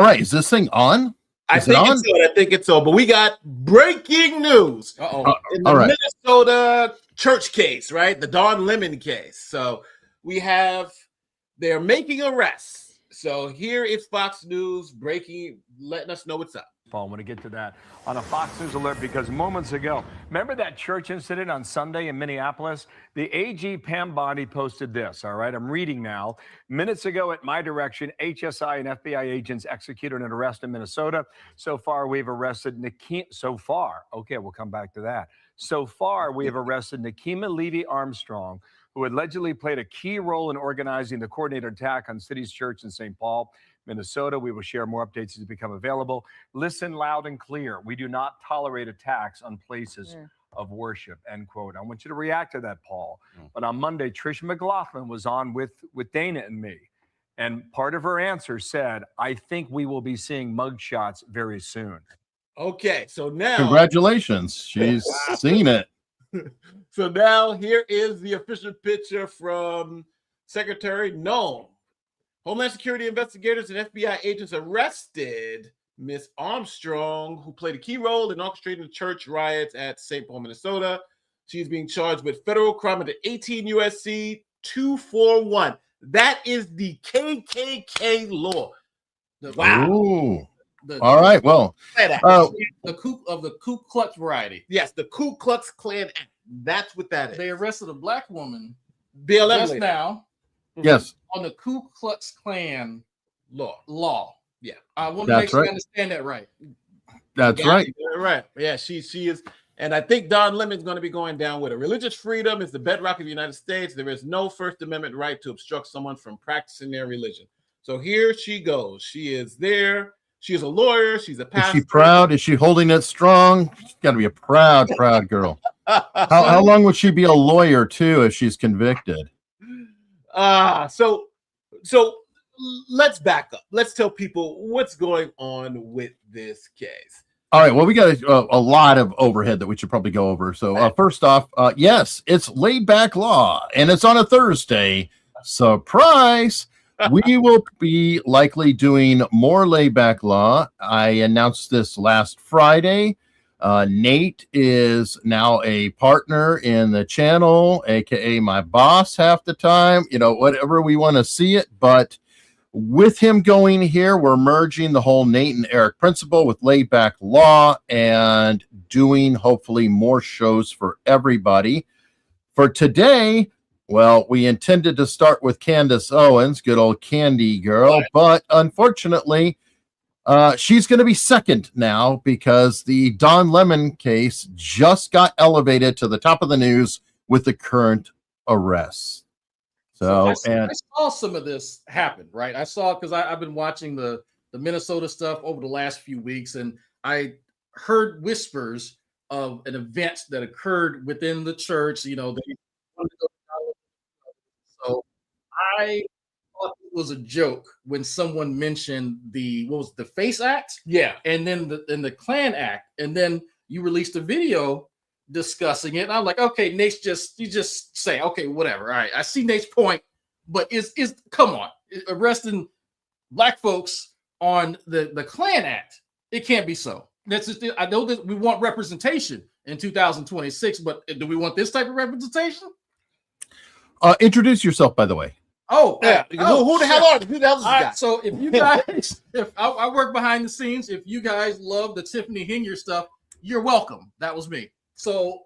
All right. Is this thing on? I think it's on, but we got breaking news. In the Minnesota church case, right? The Don Lemon case. So they're making arrests. So here is Fox News letting us know what's up. I want to get to that on a Fox News alert because moments ago, remember that church incident on Sunday in Minneapolis? The AG Pam Bondi posted this, all right? I'm reading now. Minutes ago at my direction, HSI and FBI agents executed an arrest in Minnesota. So far, we've arrested okay, we'll come back to that. So far, we have arrested Nikema Levy Armstrong, who allegedly played a key role in organizing the coordinated attack on City's Church in St. Paul, Minnesota. We will share more updates as they become available. Listen loud and clear. We do not tolerate attacks on places of worship, end quote. I want you to react to that, Paul. But on Monday, Trish McLaughlin was on with Dana and me. And part of her answer said, I think we will be seeing mugshots very soon. Okay, so now. Congratulations. She's seen it. So now here is the official picture from Secretary Noem. Homeland Security investigators and FBI agents arrested Miss Armstrong, who played a key role in orchestrating the church riots at St. Paul, Minnesota. She's being charged with federal crime under 18 U.S.C. 241. That is the KKK law. Wow. All right. Well, the Ku Klux variety. Yes, the Ku Klux Klan Act. That's what that is. They arrested a black woman just now. Yes. On the Ku Klux Klan law. Yeah. I want to make sure I understand that right. That's right. Right. Yeah, she is. And I think Don Lemon's going to be going down with it. Religious freedom is the bedrock of the United States. There is no First Amendment right to obstruct someone from practicing their religion. So here she goes. She is there. She is a lawyer. She's a pastor. Is she proud? Is she holding it strong? She's got to be a proud girl. How long would she be a lawyer too if she's convicted? So let's back up. Let's tell people what's going on with this case. All right. Well, we got a lot of overhead that we should probably go over. So first off, yes, it's laid back law, and it's on a Thursday. Surprise! We will be likely doing more laid back law. I announced this last Friday. Nate is now a partner in the channel, aka my boss half the time. Whatever we want to see it, but with him going here, we're merging the whole Nate and Eric principle with laid back law and doing hopefully more shows for everybody. For today, well, we intended to start with Candace Owens, good old Candy girl, but unfortunately, she's going to be second now because the Don Lemon case just got elevated to the top of the news with the current arrests. I saw some of this happen, right? I saw because I've been watching the Minnesota stuff over the last few weeks, and I heard whispers of an event that occurred within the church. So I thought it was a joke when someone mentioned the FACE Act, and then the Klan Act, and then you released a video discussing it. And I'm like, okay, Nate's you just say, okay, whatever. All right, I see Nate's point, but come on, arresting black folks on the Klan Act, it can't be so. That's just, I know that we want representation in 2026, but do we want this type of representation? Introduce yourself, by the way. Who the hell are you? Who the hell is this guy? So if you guys, if I work behind the scenes, if you guys love the Tiffany Hinger stuff, you're welcome. That was me. So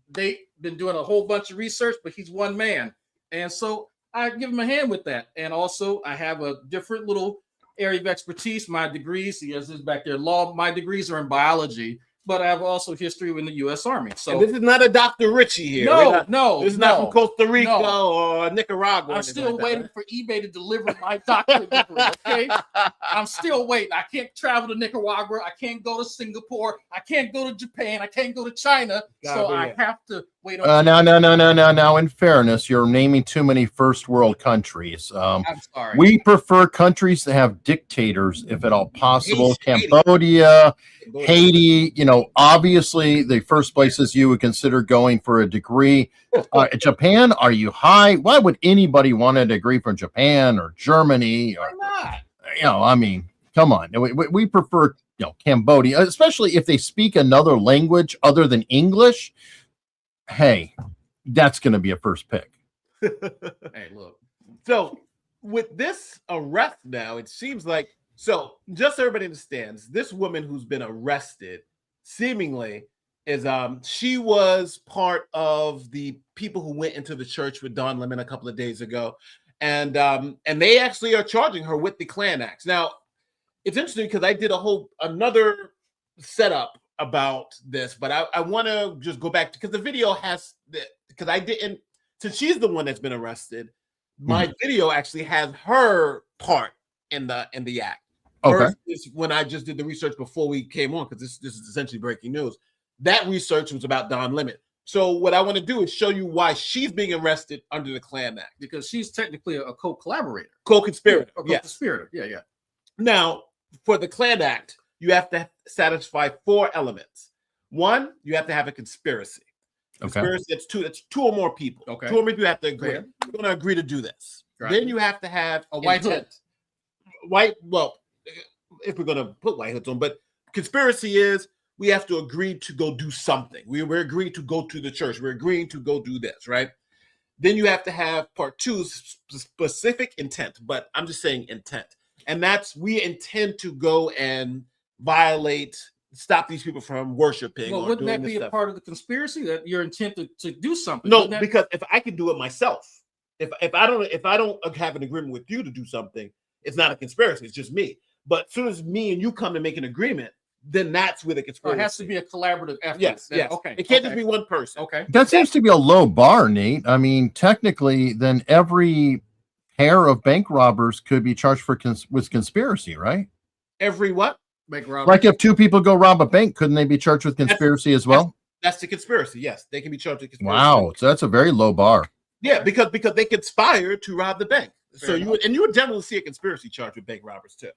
they've been doing a whole bunch of research, but he's one man. And so I give him a hand with that. And also I have a different little area of expertise. My degrees, he has this back there, law. My degrees are in biology, but I have also history in the U.S. Army. So and this is not a Dr. Richie here. No. This is not from Costa Rica or Nicaragua. I'm still waiting for eBay to deliver my doctorate degree, okay? I'm still waiting. I can't travel to Nicaragua. I can't go to Singapore. I can't go to Japan. I can't go to China. I have to wait on. No. In fairness, you're naming too many first world countries. I'm sorry. We prefer countries that have dictators, if at all possible. Cambodia, Haiti, obviously the first places you would consider going for a degree. Japan, are you high? Why would anybody want a degree from Japan or Germany? Why not? Come Come on. We prefer, Cambodia, especially if they speak another language other than English. Hey, that's going to be a first pick. Hey, look. So with this arrest now, it seems like, so just so everybody understands, this woman who's been arrested seemingly is she was part of the people who went into the church with Don Lemon a couple of days ago, and they actually are charging her with the Klan Act. Now it's interesting because I did another setup about this, but I want to just go back because the video has because I didn't, since she's the one that's been arrested, my video actually has her part in the act. Okay. Versus when I just did the research before we came on, because this is essentially breaking news. That research was about Don Lemon. So what I want to do is show you why she's being arrested under the Klan Act. Because she's technically a co-collaborator. Co-conspirator. Yeah, co-conspirator. Yeah. Now, for the Klan Act, you have to satisfy 4 elements. 1, you have to have a conspiracy. Conspiracy, it's two or more people. Okay. 2 or more people have to agree. We're going to agree to do this. Right. Then you have to have a white hood. Well, if we're going to put white hoods on, but conspiracy is we have to agree to go do something. We're agreeing to go to the church. We're agreeing to go do this, right? Then you have to have part 2, specific intent, but I'm just saying intent. And that's, we intend to go and stop these people from worshiping. Well, wouldn't that be a part of the conspiracy, that your intent to do something? No, because if I can do it myself, if I don't have an agreement with you to do something, it's not a conspiracy. It's just me. But as soon as me and you come to make an agreement, then that's where the conspiracy. It has to be a collaborative effort. Yes. Okay. It can't just be one person. Okay. That seems to be a low bar, Nate. I mean, technically, then every pair of bank robbers could be charged with conspiracy, right? Every what? Bank robber. Like if 2 people go rob a bank, couldn't they be charged with conspiracy as well? That's the conspiracy. Yes, they can be charged with conspiracy. Wow, so that's a very low bar. Yeah, because they conspire to rob the bank. So you would generally see a conspiracy charge with bank robbers too.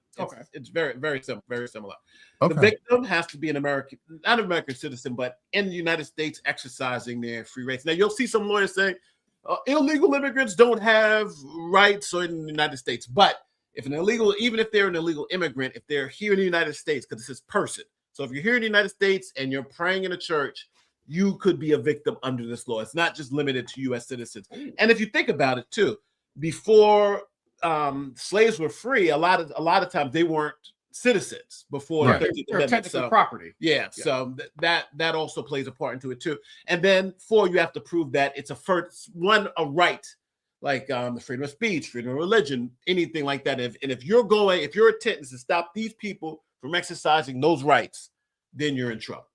It's very, very similar. Okay. The victim has to be not an American citizen, but in the United States exercising their free rights. Now you'll see some lawyers say illegal immigrants don't have rights in the United States, but even if they're an illegal immigrant, if they're here in the United States, because this is person. So if you're here in the United States and you're praying in a church, you could be a victim under this law. It's not just limited to U.S. citizens. And if you think about it too, before slaves were free, a lot of times they weren't citizens before. Right. They're technical property. Yeah. So that also plays a part into it too. And then 4, you have to prove that it's a right, like the freedom of speech, freedom of religion, anything like that. If your intent is to stop these people from exercising those rights, then you're in trouble.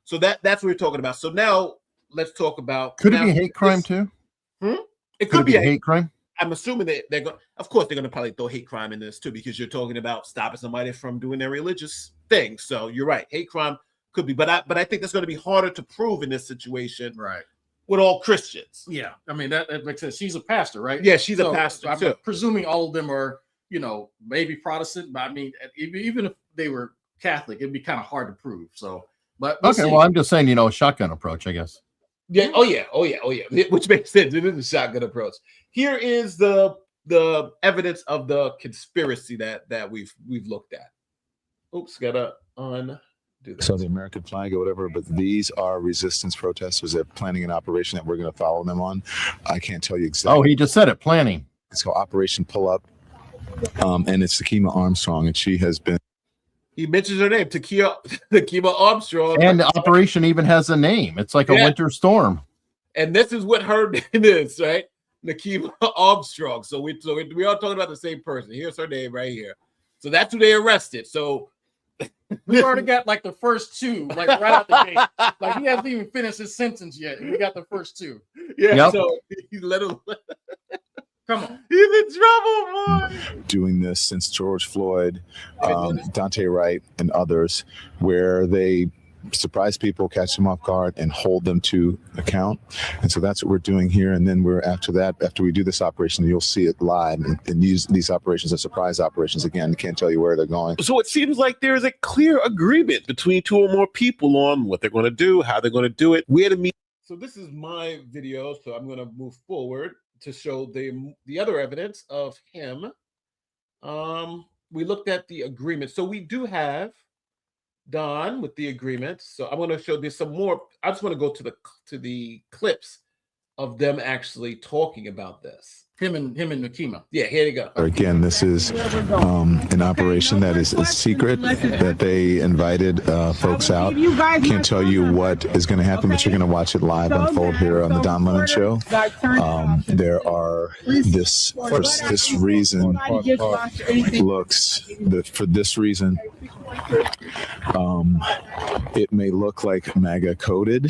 So that's what we're talking about. So now let's talk about. Could it be a hate crime too? It could be a hate crime. I'm assuming that they're going. Of course, they're going to probably throw hate crime in this too, because you're talking about stopping somebody from doing their religious thing. So you're right, hate crime could be, but I think that's going to be harder to prove in this situation, right? With all Christians. Yeah, I mean that makes sense. She's a pastor, right? Yeah, she's a pastor too. I'm presuming all of them are, maybe Protestant, but I mean, even if they were Catholic, it'd be kind of hard to prove. So, but okay, well, I'm just saying, a shotgun approach, I guess. Yeah. Oh yeah. Which makes sense. It is a shotgun approach. Here is the evidence of the conspiracy that we've looked at. Oops, gotta undo that. So the American flag or whatever, but these are resistance protesters. They're planning an operation that we're going to follow them on. I can't tell you exactly. Oh, he just said it. Planning. It's called Operation Pull Up, and it's Takima Armstrong, and she has been. He mentions her name, Takima Armstrong. And the operation even has a name. It's like a winter storm. And this is what her name is, right? Takima Armstrong. So we are talking about the same person. Here's her name right here. So that's who they arrested. So we already got like the first 2, like right out the gate. Like he hasn't even finished his sentence yet. We got the first 2. Yeah. Yep. So he let him. Come on. He's in trouble, boy. Doing this since George Floyd, Dante Wright, and others, where they surprise people, catch them off guard, and hold them to account. And so that's what we're doing here. And then after we do this operation, you'll see it live and use these operations as surprise operations. Again, can't tell you where they're going. So it seems like there's a clear agreement between 2 or more people on what they're going to do, how they're going to do it, where to meet. So this is my video. So I'm going to move forward to show the other evidence of him. we looked at the agreement. So we do have Don with the agreement. So I'm going to show you some more. I just want to go to the clips of them actually talking about this. Him and Nakima. Yeah, here you go. Again, this is an operation that is secret, that they invited folks out. Can't tell you what is going to happen, but you're going to watch it live unfold here on the Don Lemon Show. There are for this reason it may look like MAGA coded,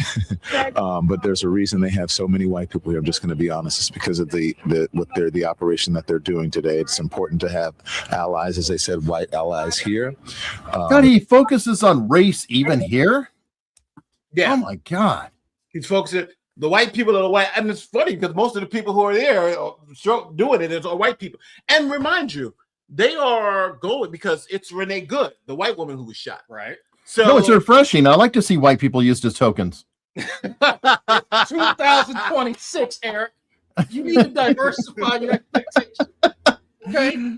but there's a reason they have so many white people here. I'm just going to be honest. It's because of the operation that they're doing today. It's important to have allies, as they said, white allies here. God, he focuses on race even here. Yeah. Oh my God. He's focusing. The white people are the white, and it's funny because most of the people who are there doing it are white people. And remind you, they are going because it's Renee Good, the white woman who was shot. Right. So No, it's refreshing. I like to see white people used as tokens. 2026, Eric. You need to diversify your expectations. Okay.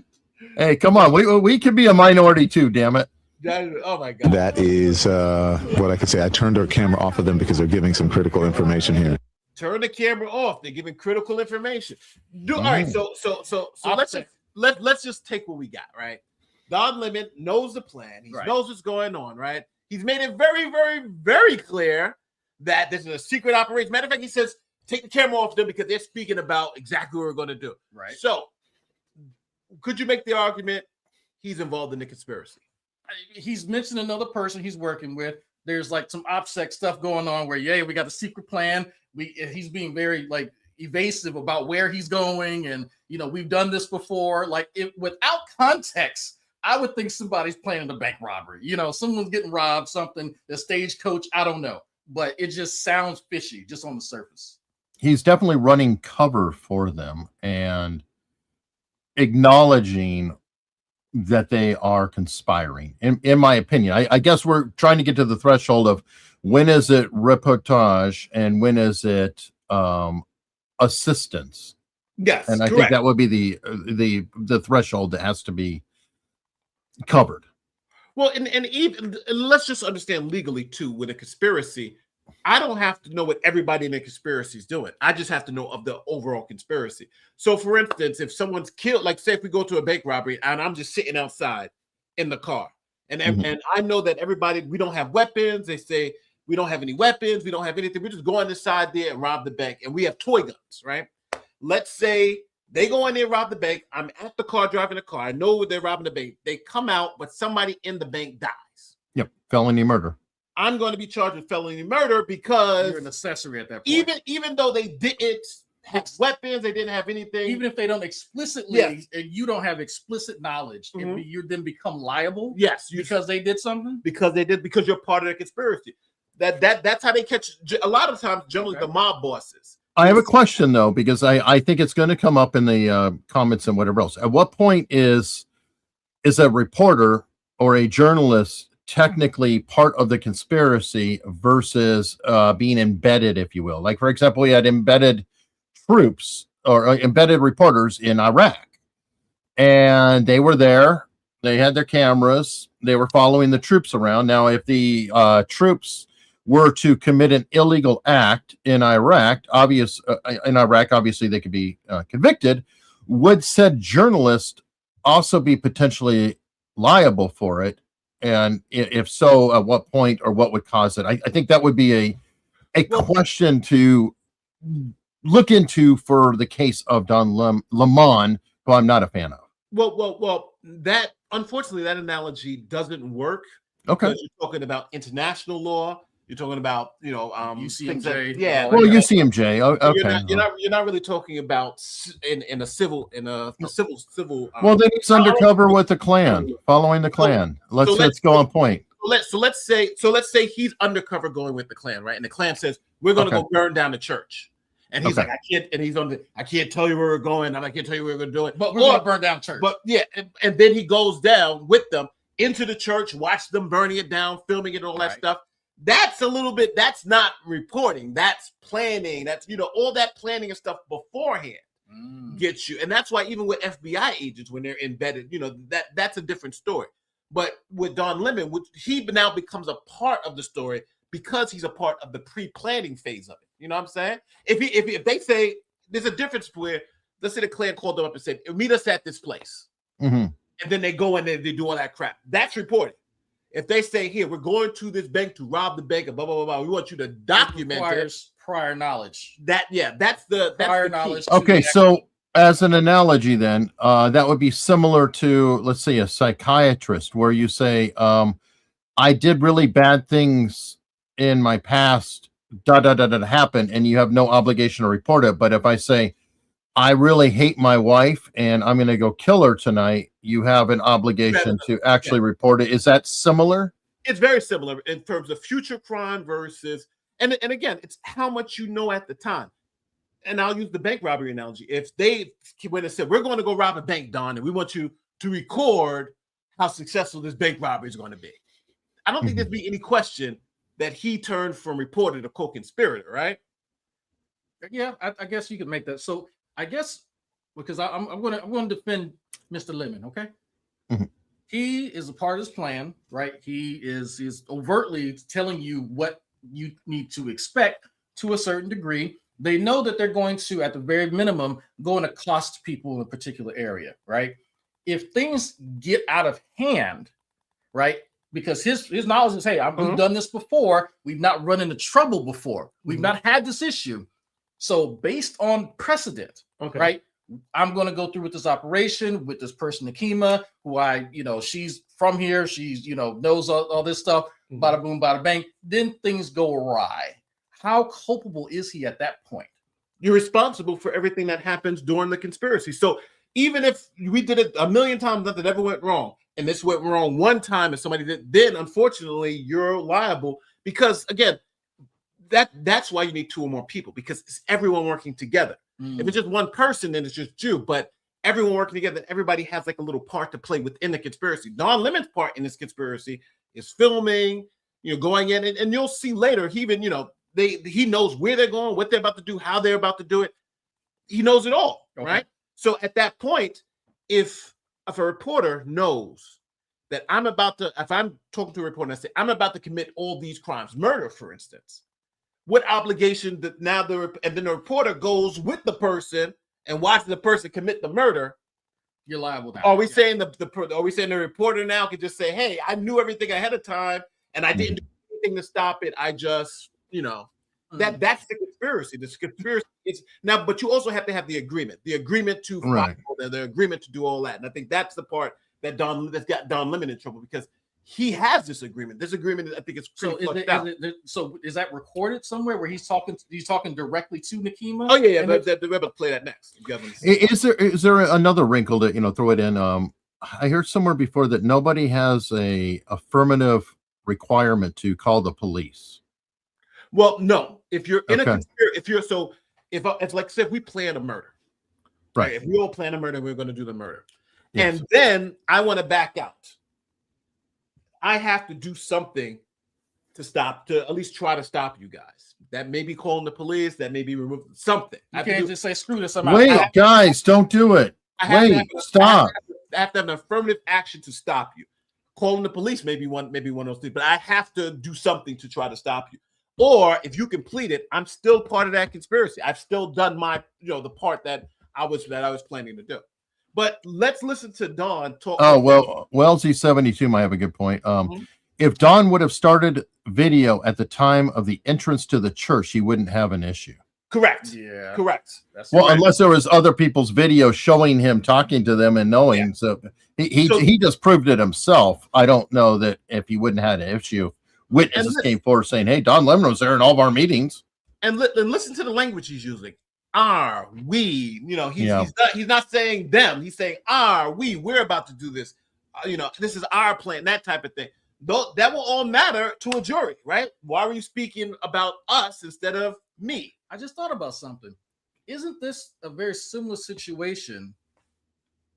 Hey, come on. We can be a minority too, damn it. Oh my God. That is what I could say. I turned our camera off of them because they're giving some critical information here. Turn the camera off. They're giving critical information. All right. So let's just take what we got, right? Don Lemon knows the plan. He knows what's going on, right? He's made it very, very, very clear that this is a secret operation. Matter of fact, he says, take the camera off them because they're speaking about exactly what we're going to do. Right. So could you make the argument he's involved in the conspiracy? He's mentioned another person he's working with. There's like some OPSEC stuff going on where, we got a secret plan. He's being very like evasive about where he's going. And, we've done this before. Like without context, I would think somebody's planning a bank robbery. Someone's getting robbed, something, the stagecoach, I don't know. But it just sounds fishy just on the surface. He's definitely running cover for them and acknowledging that they are conspiring. In my opinion, I guess we're trying to get to the threshold of when is it reportage and when is it assistance. Yes, and I think that would be the threshold that has to be covered. Well, and even let's just understand legally too, with a conspiracy, I don't have to know what everybody in the conspiracy is doing. I just have to know of the overall conspiracy. So, for instance, if someone's killed, like say if we go to a bank robbery and I'm just sitting outside in the car, and I know that we don't have weapons. They say we don't have any weapons. We don't have anything. We're just going inside there and rob the bank, and we have toy guns, right? Let's say they go in there and rob the bank. I'm at the car driving the car. I know they're robbing the bank. They come out, but somebody in the bank dies. Yep, felony murder. I'm going to be charged with felony murder because you're an accessory at that point. Even though they didn't have weapons, they didn't have anything. Even if they don't explicitly, and you don't have explicit knowledge, you then become liable. Yes, because they did something. Because you're part of the conspiracy. That's how they catch. A lot of times, generally the mob bosses. I have a question though, because I think it's going to come up in the comments and whatever else. At what point is a reporter or a journalist technically part of the conspiracy versus being embedded, if you will? Like, for example, we had embedded troops or embedded reporters in Iraq, and they were there. They had their cameras. They were following the troops around. Now, if the troops were to commit an illegal act in Iraq, obviously they could be convicted. Would said journalist also be potentially liable for it? And if so, at what point or what would cause it? I think that would be a question to look into for the case of Don Lemon, who I'm not a fan of. Well, that unfortunately that analogy doesn't work. Okay, because you're talking about international law. You're talking about UCMJ. Well, UCMJ. Okay. You're not really talking about in a civil. Well, then he's undercover with the Klan, following the Klan. Let's go on point. So let's say he's undercover going with the Klan, right? And the Klan says we're going to go burn down the church, and he's like, I can't. And he's I can't tell you where we're going, and I can't tell you where we're going to do it. But we're going to burn down church. But and then he goes down with them into the church, watch them burning it down, filming it, and all that stuff. That's a little bit, that's not reporting, that's planning, that's, all that planning and stuff beforehand. gets you. And that's why even with FBI agents, when they're embedded, that's a different story. But with Don Lemon, he now becomes a part of the story because he's a part of the pre-planning phase of it. You know what I'm saying? If they say there's a difference where, let's say the Klan called them up and said, meet us at this place. And then they go in there and they do all that crap. That's reported. If they say, here, we're going to this bank to rob the bank and blah, blah, blah, blah, we want you to document it. Prior knowledge. That's the prior knowledge. Okay, so as an analogy then, that would be similar to, let's say, a psychiatrist where you say, I did really bad things in my past, happened, and you have no obligation to report it. But if I say, I really hate my wife and I'm going to go kill her tonight, you have an obligation to actually report it. Is that similar? It's very similar in terms of future crime versus, and again, it's how much you know at the time. And I'll use the bank robbery analogy. If they went and said, we're going to go rob a bank, Don, and we want you to record how successful this bank robbery is going to be, I don't think there'd be any question that he turned from reporter to co-conspirator, right? Yeah, I guess you could make that. So I guess because I'm going to defend Mr. Lemon, okay? He is a part of this plan, right? He is overtly telling you what you need to expect to a certain degree. They know that they're going to, at the very minimum, going to cost people in a particular area, right? If things get out of hand, right? Because his knowledge is, hey, we've done this before. We've not run into trouble before. We've not had this issue. So based on precedent, right? I'm going to go through with this operation with this person, Nakima, who she's from here. She's, knows all this stuff. Bada boom, bada bang. Then things go awry. How culpable is he at that point? You're responsible for everything that happens during the conspiracy. So even if we did it a million times, nothing ever went wrong, and this went wrong one time and somebody did, then unfortunately you're liable because, again, that's why you need two or more people, because it's everyone working together. If it's just one person, then it's just you, but everyone working together, everybody has like a little part to play within the conspiracy. Don Lemon's part in this conspiracy is filming, going in, and you'll see later, he even, he knows where they're going, what they're about to do, how they're about to do it. He knows it all, right? So at that point, if a reporter knows that if I'm talking to a reporter and I say, I'm about to commit all these crimes, murder, for instance, what obligation that now and then the reporter goes with the person and watches the person commit the murder, you're liable now. Are we saying the reporter now can just say, hey, I knew everything ahead of time and I didn't do anything to stop it. I just, that's the conspiracy. This conspiracy is now, but you also have to have the agreement to follow, the agreement to do all that. And I think that's the part that that's got Don Lemon in trouble, because he has this agreement. This agreement, I think, is pretty out. So is that recorded somewhere where he's talking directly to Nakima? Oh yeah. We're about to play that next. Is there another wrinkle that throw it in? I heard somewhere before that nobody has a affirmative requirement to call the police. Well, no. If you're in a conspiracy, it's like, say, if we plan a murder, right? If we all plan a murder, we're going to do the murder, and then I want to back out. I have to do something to at least try to stop you guys. That may be calling the police. That may be removing something. You can't just say, screw this. Wait, guys, don't do it. Stop. I have to have an affirmative action to stop you. Calling the police may be one of those things, but I have to do something to try to stop you. Or if you complete it, I'm still part of that conspiracy. I've still done my, the part that I was planning to do. But let's listen to Don talk. Oh, well, Wellesley 72 might have a good point. If Don would have started video at the time of the entrance to the church, he wouldn't have an issue. Correct. Yeah. Correct. Unless there was other people's video showing him talking to them and knowing. Yeah. So he just proved it himself. I don't know that if he wouldn't have had an issue, witnesses came forward saying, hey, Don Lemon was there in all of our meetings. And listen to the language he's using. Are we, he's not saying them. He's saying, we're about to do this. This is our plan, that type of thing. Though that will all matter to a jury, right? Why are you speaking about us instead of me? I just thought about something. Isn't this a very similar situation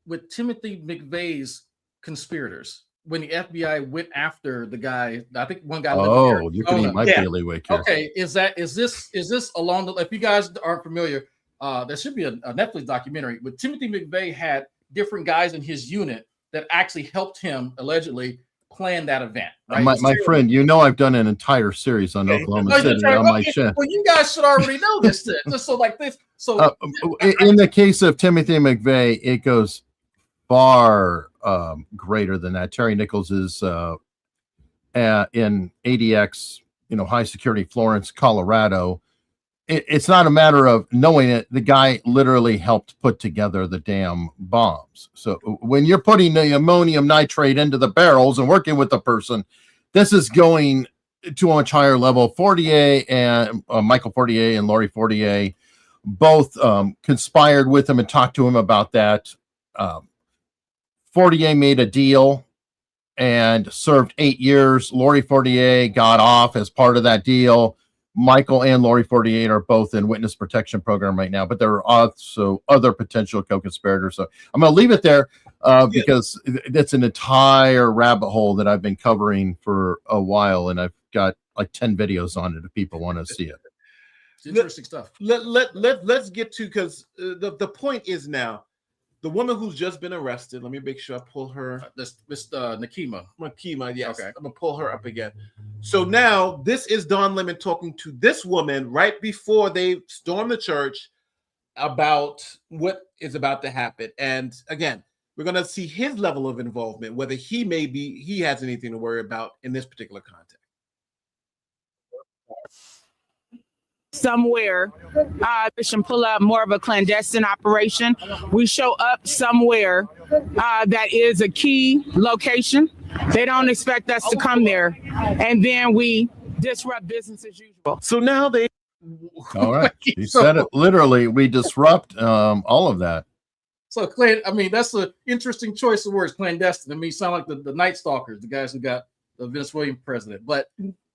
with Timothy McVeigh's conspirators? When the FBI went after the guy, I think one guy. Oh, you can eat my daily wake here. Okay, is this along the? If you guys aren't familiar, There should be a Netflix documentary, but Timothy McVeigh had different guys in his unit that actually helped him allegedly plan that event. Right? My friend, I've done an entire series on Oklahoma City on my channel. Well, you guys should already know this. Just so like this. So in the case of Timothy McVeigh, it goes far greater than that. Terry Nichols is in ADX, high security Florence, Colorado. It's not a matter of knowing it. The guy literally helped put together the damn bombs. So when you're putting the ammonium nitrate into the barrels and working with the person, this is going to a much higher level. Fortier and Michael Fortier and Lori Fortier both conspired with him and talked to him about that. Fortier made a deal and served 8 years. Lori Fortier got off as part of that deal. Michael and Lori Fortier are both in witness protection program right now, but there are also other potential co-conspirators. So I'm going to leave it there because that's an entire rabbit hole that I've been covering for a while, and I've got like 10 videos on it if people want to see it. It's interesting stuff. Let's get to, because the point is now, the woman who's just been arrested, let me make sure I pull her. This Nakima, yes. Okay. I'm going to pull her up again. So now this is Don Lemon talking to this woman right before they storm the church about what is about to happen. And again, we're going to see his level of involvement, whether he has anything to worry about in this particular context. Somewhere, they should pull up more of a clandestine operation. We show up somewhere that is a key location. They don't expect us to come there, and then we disrupt business as usual. So now they. All right, you said it literally. We disrupt all of that. So, that's an interesting choice of words, clandestine. I mean, you sound like the Night Stalkers, the guys who got the Venezuelan president, but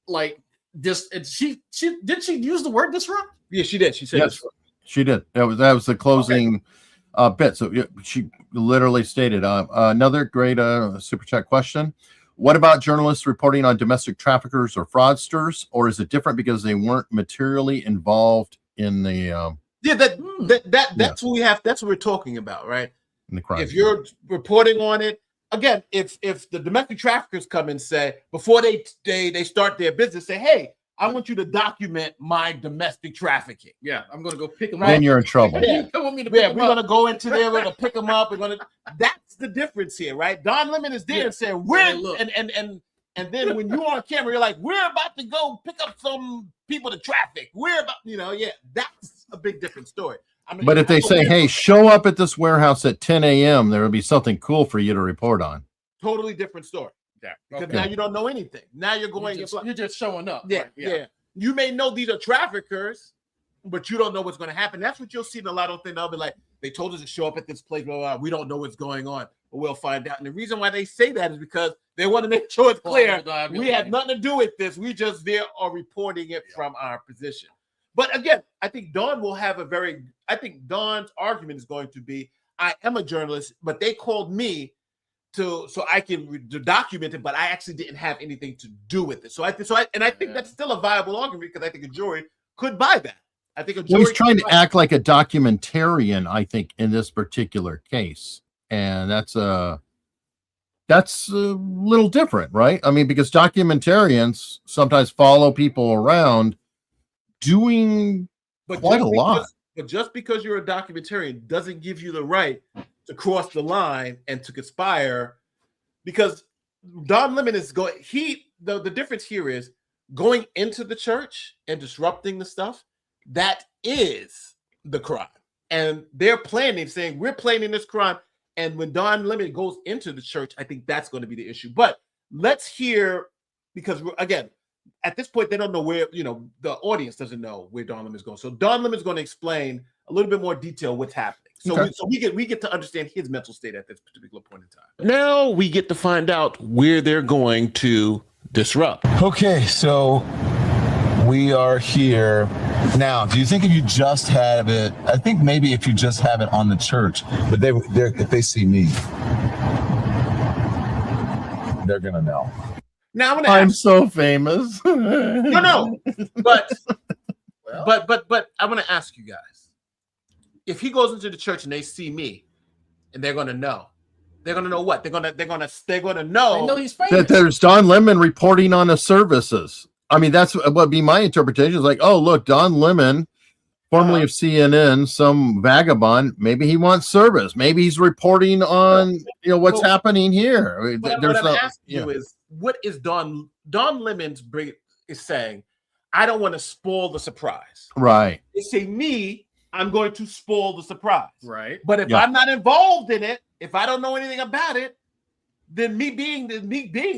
like. Did she use the word disrupt? Yeah, she did. She said yes, she did. That was the closing bit. So she literally stated another great super chat question. What about journalists reporting on domestic traffickers or fraudsters, or is it different because they weren't materially involved in the? That's what we have. That's what we're talking about, right? In the crime. If you're reporting on it. Again, if the domestic traffickers come and say, before they start their business, say, hey, I want you to document my domestic trafficking. Yeah, I'm going to go pick them up. Then you're in trouble. Yeah, we're going to go into there. We're going to pick them up. That's the difference here, right? Don Lemon is there and saying, and then when you're on camera, you're like, we're about to go pick up some people to traffic. That's a big different story. But if they say, hey, show up at this warehouse at 10 a.m., there will be something cool for you to report on. Totally different story. Yeah. Because now you don't know anything. Now you're going. You're just showing up. Yeah, yeah. You may know these are traffickers, but you don't know what's going to happen. That's what you'll see in a lot of things. They'll be like, they told us to show up at this place, blah, blah, blah. We don't know what's going on, but we'll find out. And the reason why they say that is because they want to make sure it's clear. We had nothing to do with this. We just are reporting it from our position. But again, I think Don will have Don's argument is going to be, I am a journalist, but they called me so I can document it, but I actually didn't have anything to do with it. I think that's still a viable argument because I think a jury could buy that. I think he's trying to act like a documentarian, I think, in this particular case. And that's a little different, right? I mean, because documentarians sometimes follow people around doing quite a lot. But just because you're a documentarian doesn't give you the right to cross the line and to conspire, because Don Lemon is going. The difference here is going into the church and disrupting the stuff. That is the crime, and they're planning, saying we're planning this crime. And when Don Lemon goes into the church, I think that's going to be the issue. But let's hear, because again, at this point, they don't know where, the audience doesn't know where Don Lemon is going. So Don Lemon is going to explain a little bit more detail what's happening. So, we get to understand his mental state at this particular point in time. Now we get to find out where they're going to disrupt. Okay, so we are here now. Do you think if you just have it, I think maybe if you just have it on the church, but if they see me, they're gonna know. Now I'm so famous. No, but I want to ask you guys, if he goes into the church and they see me, and they're gonna know. They're gonna know what? They're gonna know. They know he's famous. That there's Don Lemon reporting on the services. I mean, that's what would be my interpretation. Is like, oh, look, Don Lemon, formerly of CNN, some vagabond. Maybe he wants service. Maybe he's reporting on what's happening here. What I'm asking you is, what is Don Lemon's is saying? I don't want to spoil the surprise. Right. They say me, I'm going to spoil the surprise. Right. But if I'm not involved in it, if I don't know anything about it, then me being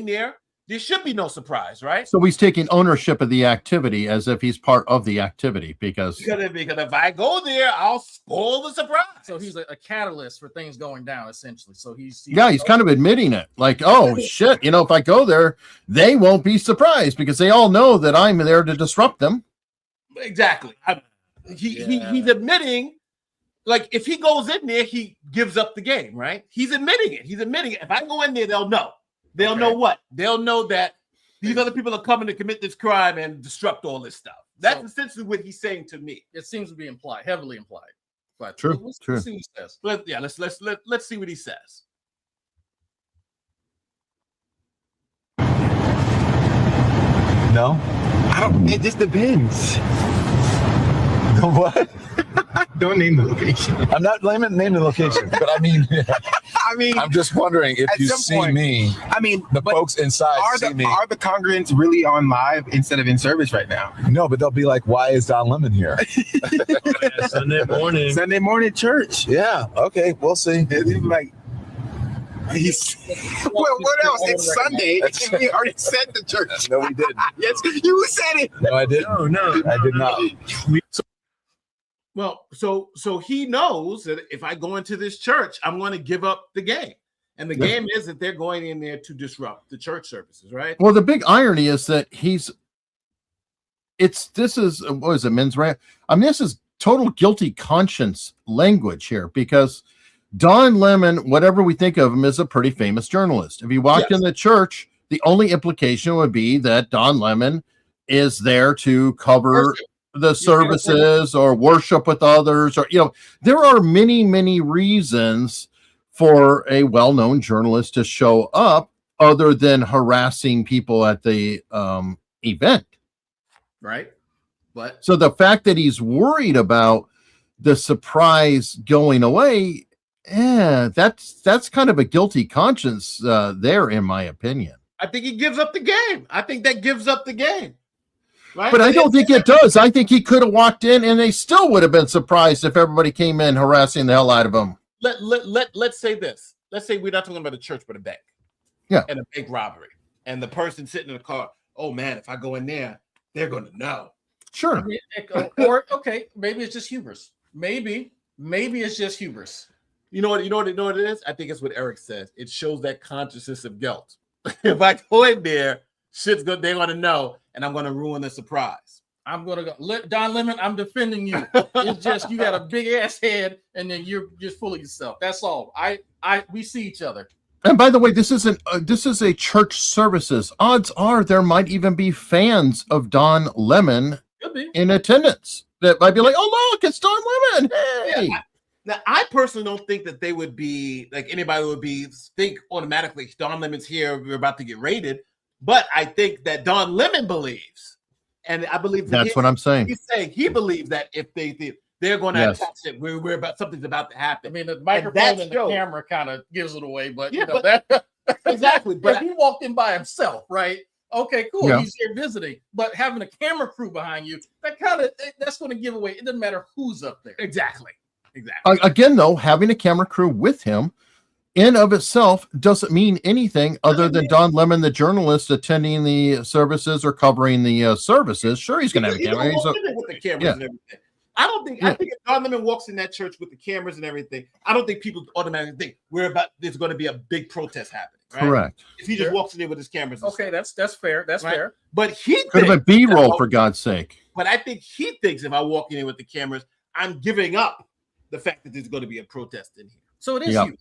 there should be no surprise, right? So he's taking ownership of the activity as if he's part of the activity because if I go there, I'll spoil the surprise. So he's a catalyst for things going down, essentially. So he's kind of admitting it. Like, oh shit, if I go there, they won't be surprised because they all know that I'm there to disrupt them. Exactly. He's admitting, like, if he goes in there, he gives up the game, right? He's admitting it. If I go in there, they'll know. They'll know what? They'll know that these other people are coming to commit this crime and disrupt all this stuff. That's essentially what he's saying to me. It seems to be heavily implied. But true. Let's see what he says. Let's see what he says. No, I don't. It just depends. What? Don't name the location. I'm not naming the location, but I mean, I'm just wondering if you see me. I mean, the folks inside see me. Are the congregants really on live instead of in service right now? No, but they'll be like, "Why is Don Lemon here?" Sunday morning church. Yeah. Okay, we'll see. Like, what else? It's Sunday. We already said the church. No, we didn't. Yes, you said it. No, I didn't. No, I did not. Well, so he knows that if I go into this church, I'm going to give up the game. And the game is that they're going in there to disrupt the church services, right? Well, the big irony is that this is men's right? I mean, this is total guilty conscience language here because Don Lemon, whatever we think of him, is a pretty famous journalist. If he walked in the church, the only implication would be that Don Lemon is there to cover the services or worship with others, or there are many reasons for a well-known journalist to show up other than harassing people at the event, right? But so the fact that he's worried about the surprise going away, that's kind of a guilty conscience there, in my opinion. I think he gives up the game. I think that gives up the game. Right? But I don't think it does. I think he could have walked in and they still would have been surprised if everybody came in harassing the hell out of him. Let's say this. Let's say we're not talking about a church, but a bank. Yeah. And a bank robbery. And the person sitting in the car, oh man, if I go in there, they're going to know. Sure. I mean, or okay, maybe it's just hubris. Maybe it's just hubris. You know what it is? I think it's what Eric says. It shows that consciousness of guilt. If I go in there, shit's good. They're gonna know, and I'm gonna ruin the surprise. I'm gonna go. Don Lemon, I'm defending you. It's just you got a big ass head, and then you're just full of yourself. That's all. We see each other. And by the way, this is a church services. Odds are there might even be fans of Don Lemon in attendance that might be like, "Oh look, it's Don Lemon!" Hey. Yeah. Now, I personally don't think that they would be like anybody would think automatically Don Lemon's here. We're about to get raided. But I think that Don Lemon believes, and I believe that's what I'm saying. He's saying he believes that if they're going to attach it, we're about something's about to happen. I mean, the microphone and the camera kind of gives it away, but exactly. But if he walked in by himself, right? Okay, cool. Yeah. He's here visiting, but having a camera crew behind you, that's going to give away. It doesn't matter who's up there. Exactly. Again, though, having a camera crew with him in of itself doesn't mean anything other than Don Lemon, the journalist, attending the services or covering the services. Sure, he's going to have a camera. With the cameras and everything. I don't think. I think if Don Lemon walks in that church with the cameras and everything, I don't think people automatically think there's going to be a big protest happening. Right? Correct. If he just walks in there with his cameras. Okay, that's fair. That's fair. But he could have been B-roll for God's sake. But I think he thinks if I walk in with the cameras, I'm giving up the fact that there's going to be a protest in here. So it is you.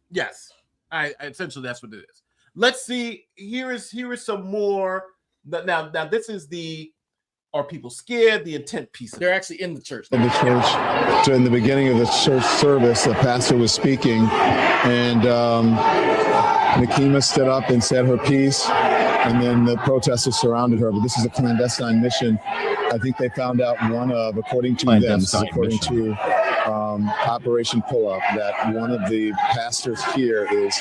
Yes, I essentially that's what it is. Let's see. Here is some more. Now this is the Are people scared? The intent piece. They're actually in the church. In the church, during the beginning of the church service, the pastor was speaking, and Nakima stood up and said her piece, and then the protesters surrounded her. But this is a clandestine mission. I think they found out one of, according to them, according to Operation Pull Up, that one of the pastors here is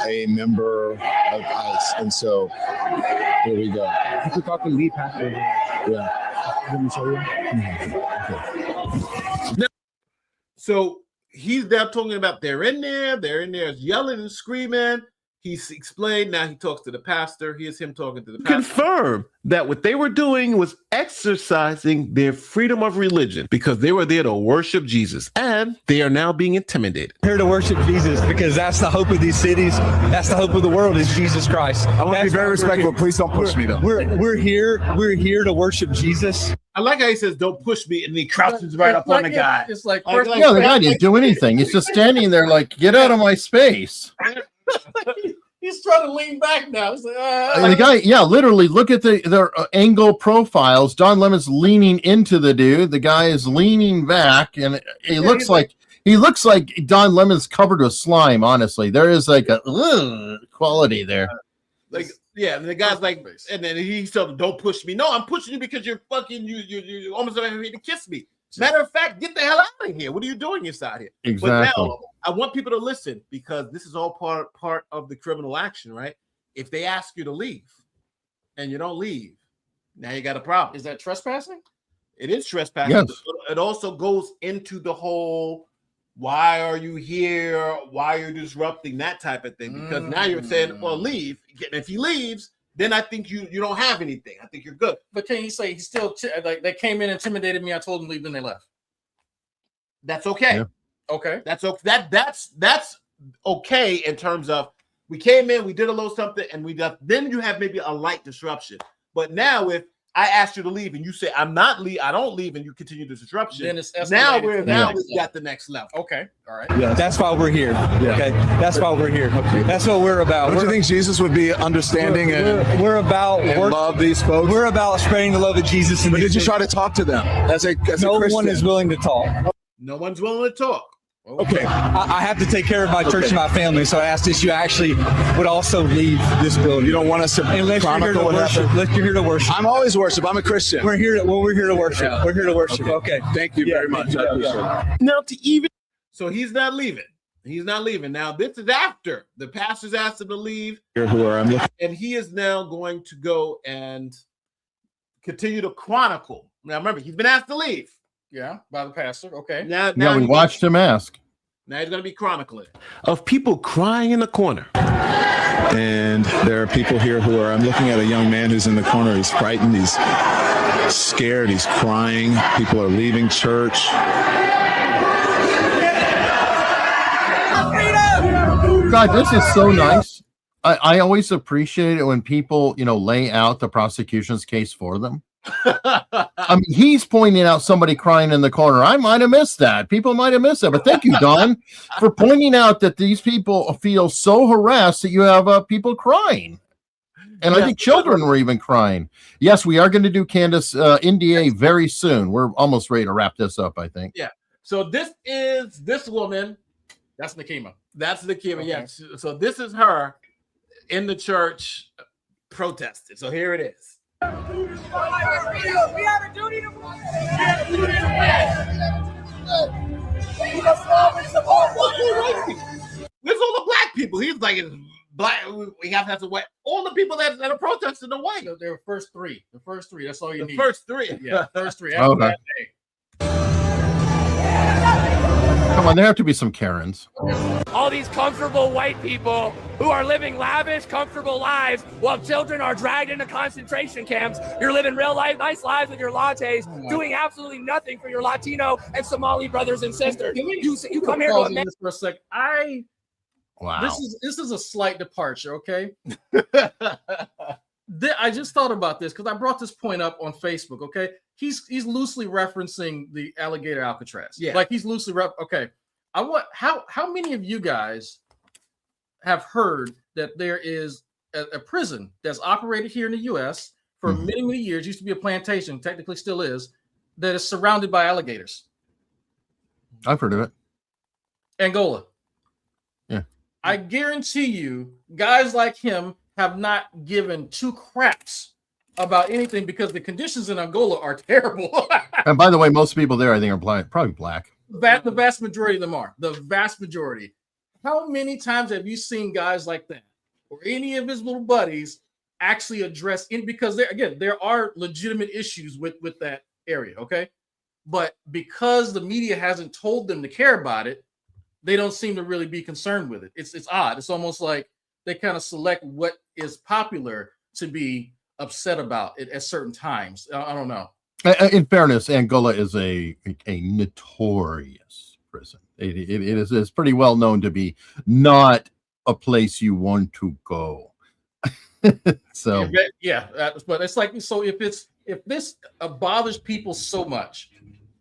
a member of ICE, and so here we go. We're talking lead pastor. Yeah. Let me show you. Now, so he's now talking about they're in there yelling and screaming. He's explained, now he talks to the pastor. Here's him talking to the pastor. Confirm that what they were doing was exercising their freedom of religion because they were there to worship Jesus, and they are now being intimidated. Here to worship Jesus because that's the hope of these cities. That's the hope of the world is Jesus Christ. I want to be very respectful. Please don't push me, though. We're here to worship Jesus. I like how he says, "Don't push me," and he crouches right up on the guy. It's like, Yeah, the guy didn't do anything. He's just standing there like, get out of my space. he's trying to lean back now. It's like, And the guy, yeah, literally look at their angle profiles. Don Lemon's leaning into the dude. The guy is leaning back, and he looks like Don Lemon's covered with slime. Honestly, there is like a quality there. Like, yeah, and the guy's like, and then he said, "Don't push me." No, I'm pushing you because you're fucking you almost ready to kiss me. Matter of fact, get the hell out of here. What are you doing inside here? Exactly. But now, I want people to listen because this is all part of the criminal action, right? If they ask you to leave and you don't leave, now you got a problem. is that trespassing? It is trespassing. Yes. It also goes into the whole, why are you here? Why are you disrupting, that type of thing? Because now you're saying, well, leave. And if he leaves, then I think you don't have anything. I think you're good. But can you say he's still like they came in, intimidated me, I told them to leave, then they left? That's okay. Yeah. Okay. That's okay. That's okay in terms of we came in, we did a little something, and we got. Then you have maybe a light disruption. But now if I asked you to leave and you say I don't leave, and you continue the disruption, Then it's now escalated. we got the next level. Okay. All right. Yeah, that's why we're here. Okay, that's why we're here. That's what we're about. Don't you think Jesus would be understanding We're about and love these folks? We're about spreading the love of Jesus. But did you try to talk to them as a No Christian? one is willing to talk. No one's willing to talk. Okay. I have to take care of my church and my family, so I asked if you actually would also leave this building. You don't want us to Unless you're here to chronicle what worship. happened? Unless you're here to worship. I'm always worship. I'm a Christian. We're here to worship. Yeah. We're here to worship. Okay. Thank you very much. I appreciate it. Now, to even So he's not leaving. He's not leaving. Now, this is after the pastors asked him to leave, Here who are I'm looking. and he is now going to go and continue to chronicle. Now, remember, he's been asked to leave. Yeah, by the pastor. Okay. Now Yeah, we he- watched him ask. Now he's going to be chronicling. of people crying in the corner. And there are people here who are, I'm looking at a young man who's in the corner. He's frightened. He's scared. He's crying. People are leaving church. God, this is so nice. I always appreciate it when people, lay out the prosecution's case for them. I mean, he's pointing out somebody crying in the corner. I might have missed that. People might have missed that. But thank you, Don, for pointing out that these people feel so harassed that you have people crying. And I think children were even crying. Yes, we are going to do Candace NDA very soon. We're almost ready to wrap this up, I think. Yeah. So this is this woman. That's Nakima. That's Nakima. Okay. Yes. So this is her in the church protesting. So here it is. We have a duty to There's all the black people. He's like, it's black. We have to wait. All the people that are protesting the white. There were first three. The first three. That's all you The need. first three. Yeah, first three. After Okay. that day. Come on, there have to be some Karens. all these comfortable white people who are living lavish, comfortable lives while children are dragged into concentration camps. You're living real life, nice lives with your lattes, doing absolutely nothing for your Latino and Somali brothers and sisters. You come here to Pause on America. this for a sec. Wow. This is a slight departure, okay? I just thought about this because I brought this point up on Facebook. Okay, he's loosely referencing the alligator Alcatraz. Yeah, like he's loosely okay. I want how many of you guys have heard that there is a prison that's operated here in the U.S. for many, many years, used to be a plantation, technically still is, that is surrounded by alligators. I've heard of it. Angola. Yeah. I guarantee you, guys like him have not given two craps about anything because the conditions in Angola are terrible. And by the way, most people there, I think, are probably black. The vast majority of them are. The vast majority. How many times have you seen guys like that or any of his little buddies actually address it? Because there are legitimate issues with that area, okay? But because the media hasn't told them to care about it, they don't seem to really be concerned with it. It's odd. It's almost like they kind of select what is popular to be upset about it at certain times. I don't know. In fairness, Angola is a notorious prison. It is pretty well known to be not a place you want to go. So but it's like, so if this bothers people so much,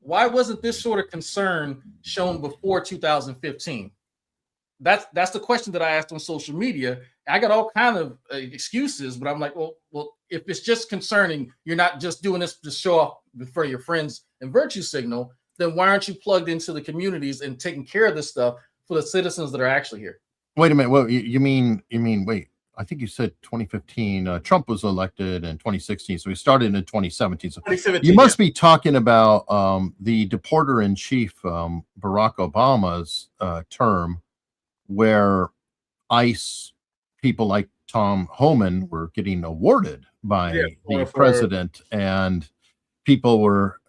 why wasn't this sort of concern shown before 2015? That's the question that I asked on social media. I got all kind of excuses, but I'm like, well, if it's just concerning, you're not just doing this to show off for your friends and virtue signal, then why aren't you plugged into the communities and taking care of this stuff for the citizens that are actually here? Wait a minute. Well, you mean, wait, I think you said 2015. Trump was elected in 2016. So he started in 2017. So you must be talking about the deporter in chief, Barack Obama's term, where ICE people like Tom Homan were getting awarded by the president, and people were,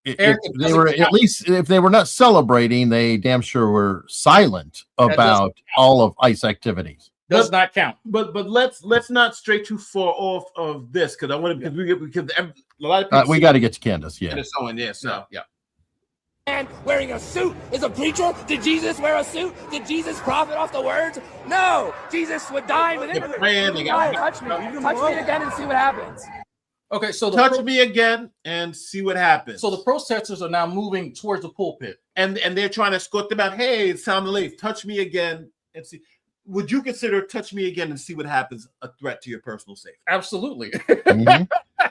they were at least, if they were not celebrating, they damn sure were silent about all of ICE activities. Does not count. But let's not stray too far off of this, because I want to because a lot of people we got to get to Candace. Yeah. Candace Owens, yeah. So yeah. Man wearing a suit is a preacher? Did Jesus wear a suit? Did Jesus profit off the words? No. Jesus would dine with immigrants. Touch me again and see what happens. Okay, so touch me again and see what happens. So the protesters are now moving towards the pulpit, and they're trying to escort them out. Hey, it's time to leave. Touch me again and see. Would you consider touch me again and see what happens a threat to your personal safety? Absolutely. Mm-hmm.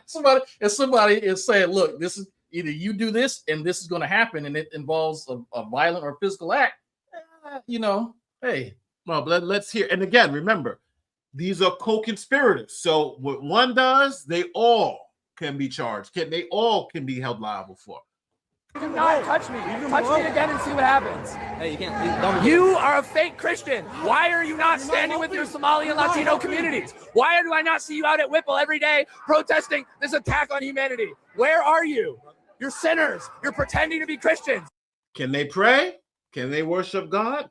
somebody is saying, look, this is either you do this and this is going to happen, and it involves a violent or physical act. Hey. Well, let's hear. And again, remember, these are co-conspirators. So what one does, they all can be charged. They all can be held liable for. Do not touch me. Touch me again and see what happens. Hey, you can't. You are a fake Christian. Why are you not standing with your Somali and Latino communities? Why do I not see you out at Whipple every day protesting this attack on humanity? Where are you? You're sinners. You're pretending to be Christians. Can they pray? Can they worship God?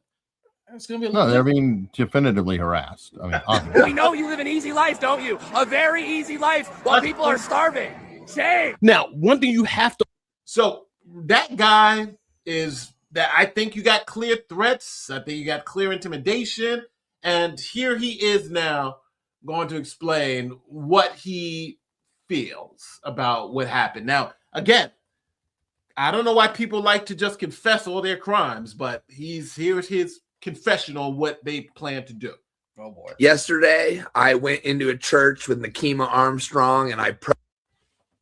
It's gonna be no, they're being definitively harassed. I mean, we know you live an easy life, don't you? A very easy life while people are starving. Shame. Now, one thing you have to. So that guy is that I think you got clear threats. I think you got clear intimidation. And here he is now going to explain what he feels about what happened. Now, again, I don't know why people like to just confess all their crimes, but here's his confession on what they plan to do. Oh boy. Yesterday, I went into a church with Nakima Armstrong and I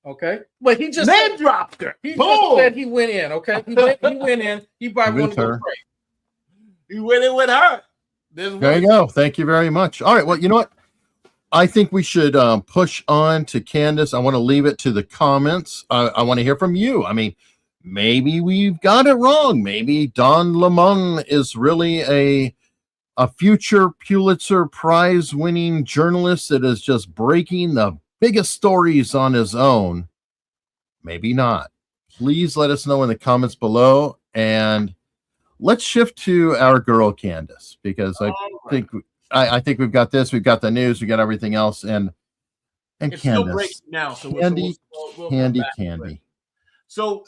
okay. But he just name dropped her. He just said he went in, okay? He went in. He probably wanted to go pray. He went in with her. There you go. Thank you very much. All right. Well, you know what? I think we should push on to Candace. I want to leave it to the comments. I want to hear from you. I mean, maybe we've got it wrong. Maybe Don Lemon is really a future Pulitzer Prize winning journalist that is just breaking the biggest stories on his own. Maybe not. Please let us know in the comments below, and let's shift to our girl Candace, because I think we've got this, we've got the news, we got everything else, and it's Candace now, so Candy. So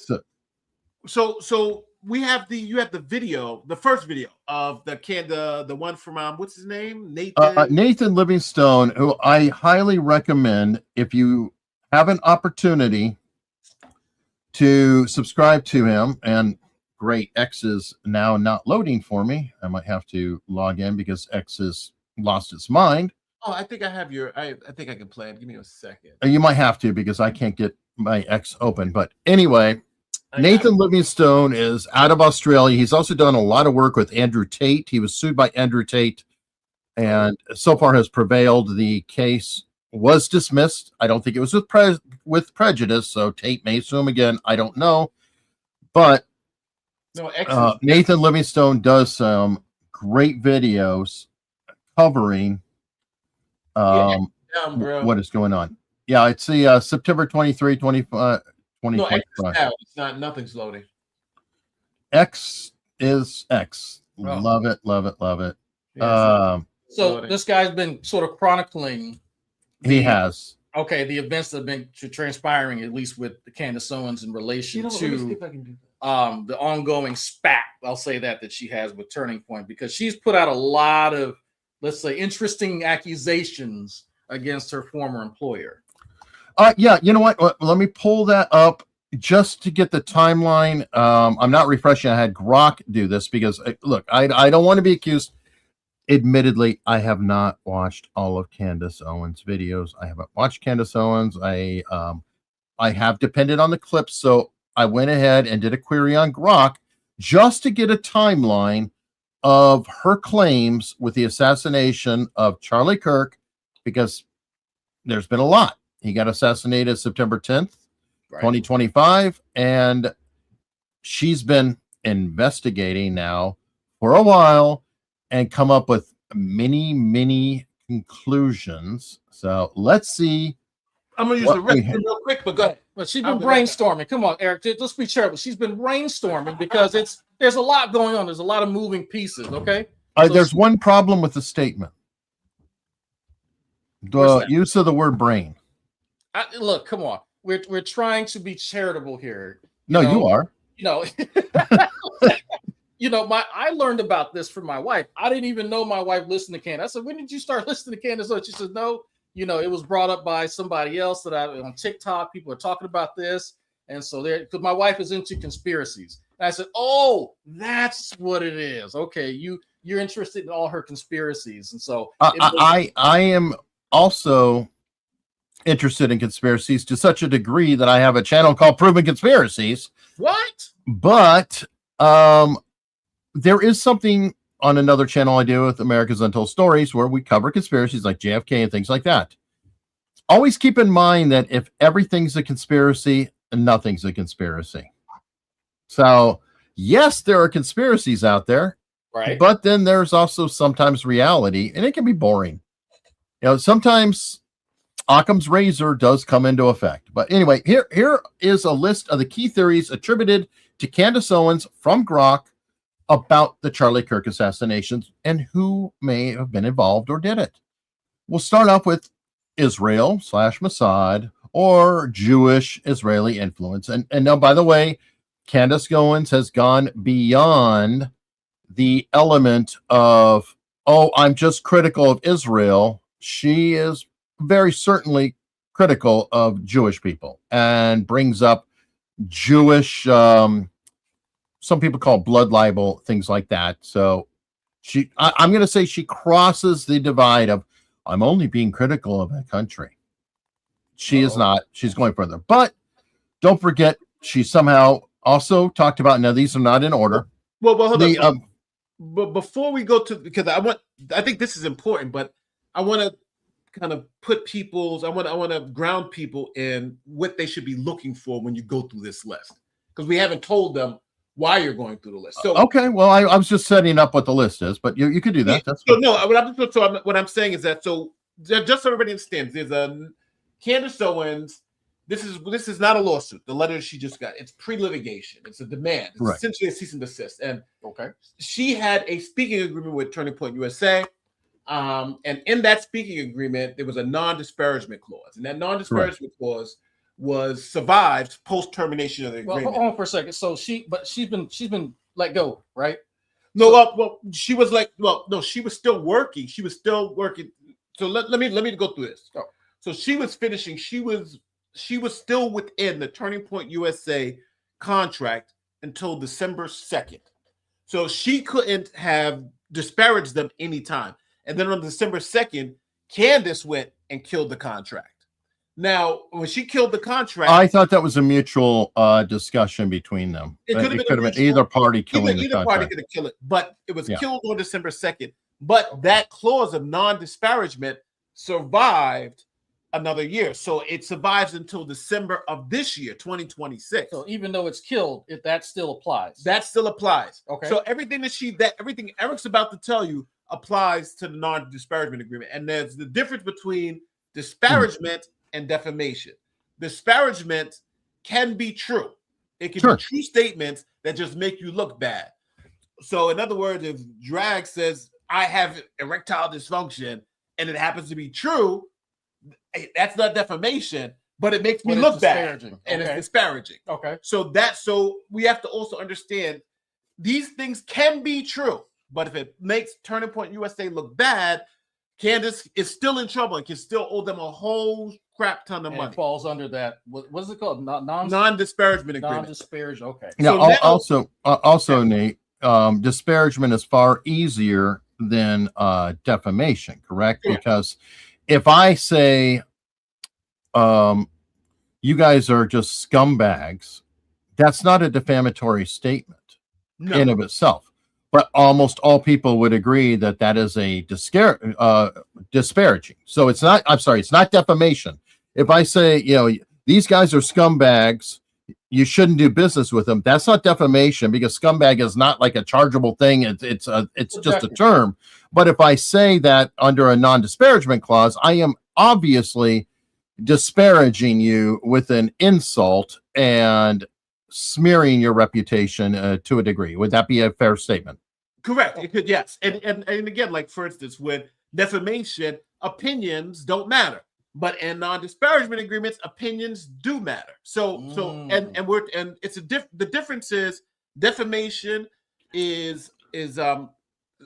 we have you have the video, the first video of the one from what's his name, Nathan Livingstone, who I highly recommend if you have an opportunity to subscribe to him. And great, X is now not loading for me. I might have to log in because X has lost its mind. Oh, I think I have your. I think I can play it. Give me a second. You might have to because I can't get my X open. But anyway, Nathan Livingstone is out of Australia. He's also done a lot of work with Andrew Tate. He was sued by Andrew Tate, and so far has prevailed. The case was dismissed. I don't think it was with prejudice, so Tate may sue him again. I don't know. But Nathan Livingstone does some great videos covering what is going on. Yeah, it's the September 23, 25. No, X is now. It's not. Nothing's loading. X is X. Love it, love it, love it. Yeah, so this guy's been sort of chronicling. He has. Okay, the events that have been transpiring, at least with Candace Owens in relation to the ongoing spat. I'll say that she has with Turning Point, because she's put out a lot of, let's say, interesting accusations against her former employer. Yeah, you know what? Let me pull that up just to get the timeline. I'm not refreshing. I had Grok do this because, look, I don't want to be accused. Admittedly, I have not watched all of Candace Owens' videos. I haven't watched Candace Owens. I have depended on the clips, so I went ahead and did a query on Grok just to get a timeline of her claims with the assassination of Charlie Kirk, because there's been a lot. He got assassinated September 10th, 2025, and she's been investigating now for a while and come up with many conclusions. So let's see. I'm gonna use the rest real quick, but go ahead. But she's been brainstorming. Come on, Eric, let's be careful. She's been brainstorming because there's a lot going on. There's a lot of moving pieces. Okay. There's one problem with the statement. The use of the word brain. Look, come on. We're trying to be charitable here. You are. I learned about this from my wife. I didn't even know my wife listened to Candace. I said, when did you start listening to Candace? She said, no, it was brought up by somebody else that on TikTok, people are talking about this. And so because my wife is into conspiracies. And I said, oh, that's what it is. Okay. You're interested in all her conspiracies. And so I am also interested in conspiracies to such a degree that I have a channel called Proven Conspiracies. What? But there is something on another channel I do with America's Untold Stories where we cover conspiracies like JFK and things like that. Always keep in mind that if everything's a conspiracy, nothing's a conspiracy. So yes, there are conspiracies out there, right? But then there's also sometimes reality, and it can be boring. Sometimes Occam's razor does come into effect. But anyway, here is a list of the key theories attributed to Candace Owens from Grok about the Charlie Kirk assassinations and who may have been involved or did it. We'll start off with Israel / Mossad or Jewish Israeli influence. And now, by the way, Candace Owens has gone beyond the element of, oh, I'm just critical of Israel. She is very certainly critical of Jewish people and brings up Jewish, some people call it blood libel, things like that. So I'm going to say she crosses the divide of, I'm only being critical of a country. She is not. She's going further. But don't forget, she somehow also talked about, now these are not in order. Well, hold on. But before we go to, because I think this is important, but I want to kind of put I want to ground people in what they should be looking for when you go through this list, because we haven't told them why you're going through the list. So okay, well, I was just setting up what the list is, but you could do that. That's so no. What I'm saying is that, so just so everybody understands, there's a Candace Owens. This is not a lawsuit. The letter she just got, it's pre-litigation. It's a demand. It's essentially a cease and desist. And she had a speaking agreement with Turning Point USA. And in that speaking agreement, there was a non-disparagement clause, and that non-disparagement clause was survived post termination of the agreement. Well, hold on for a second. So she's been let go, right? No, she was she was still working. She was still working. So let me go through this. So she was finishing. She was still within the Turning Point USA contract until December 2nd. So she couldn't have disparaged them anytime. And then on December 2nd, Candace went and killed the contract. Now, when she killed the contract, I thought that was a mutual discussion between them. It could have been either party killing the either contract. party could have killed it, but it was killed on December 2nd. But that clause of non-disparagement survived another year. So it survives until December of this year, 2026. So even though it's killed, that still applies. That still applies. Okay. So everything everything Eric's about to tell you applies to the non-disparagement agreement. And there's the difference between disparagement and defamation. Disparagement can be true. It can be true statements that just make you look bad. So in other words, if Drag says, I have erectile dysfunction, and it happens to be true, that's not defamation, but it makes me look bad. And it's disparaging. Okay. So we have to also understand these things can be true, but if it makes Turning Point USA look bad, Candace is still in trouble and can still owe them a whole crap ton of money. It falls under that. What is it called? Non-disparagement agreement. Non-disparagement. Okay. Now, also, Nate, disparagement is far easier than defamation, correct? Yeah. Because if I say, you guys are just scumbags, that's not a defamatory statement in of itself. But almost all people would agree that that is a disparaging. So it's not, it's not defamation. If I say, these guys are scumbags, you shouldn't do business with them, that's not defamation, because scumbag is not like a chargeable thing. It's just a term. But if I say that under a non-disparagement clause, I am obviously disparaging you with an insult and smearing your reputation to a degree. Would that be a fair statement? Correct. It could, yes. And again, like for instance, with defamation, opinions don't matter. But in non-disparagement agreements, opinions do matter. And it's the difference is defamation is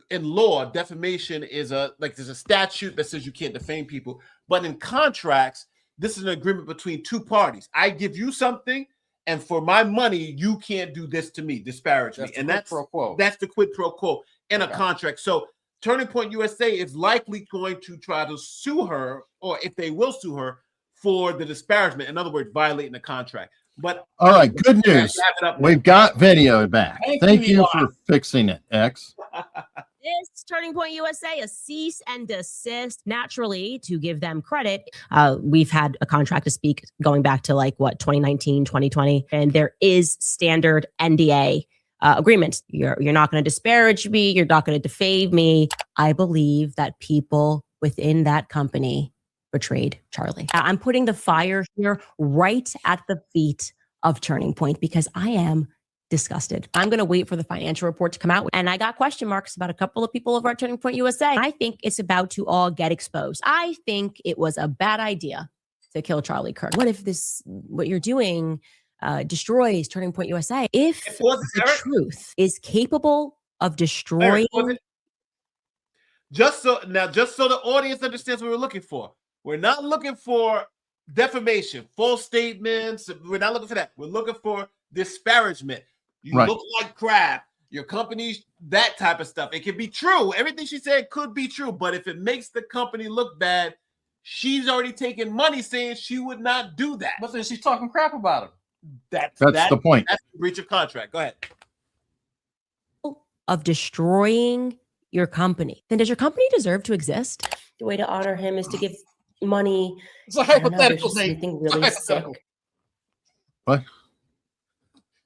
in law, defamation is there's a statute that says you can't defame people. But in contracts, this is an agreement between two parties. I give you something, and for my money, you can't do this to me, disparage me. And that's the quid pro quo in a contract. So Turning Point USA is likely going to try to sue her, or if they will sue her, for the disparagement. In other words, violating the contract. But all right, good news. We've got video back. Thank you for fixing it, X. This Turning Point USA, a cease and desist. Naturally, to give them credit, we've had a contract to speak going back to 2019, 2020, and there is standard NDA agreement. You're not going to disparage me. You're not going to defame me. I believe that people within that company betrayed Charlie. I'm putting the fire here right at the feet of Turning Point because I am disgusted. I'm going to wait for the financial report to come out. And I got question marks about a couple of people over at Turning Point USA. I think it's about to all get exposed. I think it was a bad idea to kill Charlie Kirk. What if what you're doing destroys Turning Point USA? If the truth is capable of destroying... Just so the audience understands what we're looking for. We're not looking for defamation, false statements. We're not looking for that. We're looking for disparagement. You look like crap. Your company, that type of stuff. It can be true. Everything she said could be true. But if it makes the company look bad, she's already taken money saying she would not do that. But then she's talking crap about him. That's the point. That's the breach of contract. Go ahead. Of destroying your company. Then does your company deserve to exist? The way to honor him is to give money. It's a hypothetical thing. Something really sick. What?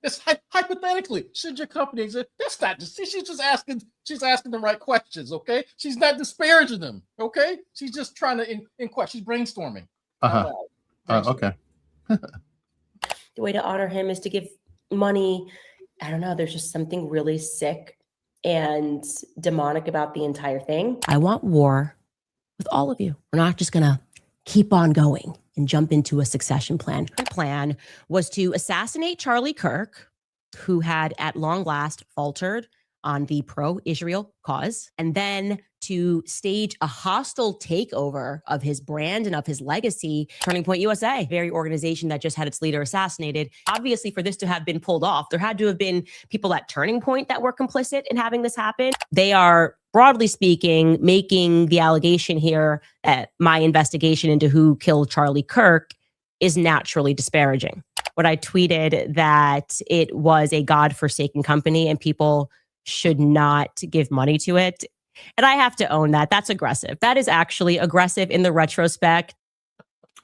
It's hypothetically, should your company exist? That's not just, she's just asking, the right questions, okay? She's not disparaging them, okay? She's just trying to inquire. She's brainstorming. Okay. The way to honor him is to give money. I don't know. There's just something really sick and demonic about the entire thing. I want war with all of you. We're not just going to keep on going and jump into a succession plan. The plan was to assassinate Charlie Kirk, who had at long last faltered on the pro-Israel cause, and then to stage a hostile takeover of his brand and of his legacy. Turning Point USA, very organization that just had its leader assassinated. Obviously, for this to have been pulled off, there had to have been people at Turning Point that were complicit in having this happen. They are broadly speaking, making the allegation here at my investigation into who killed Charlie Kirk is naturally disparaging. When I tweeted that it was a godforsaken company and people should not give money to it. And I have to own that. That's aggressive. That is actually aggressive in the retrospect.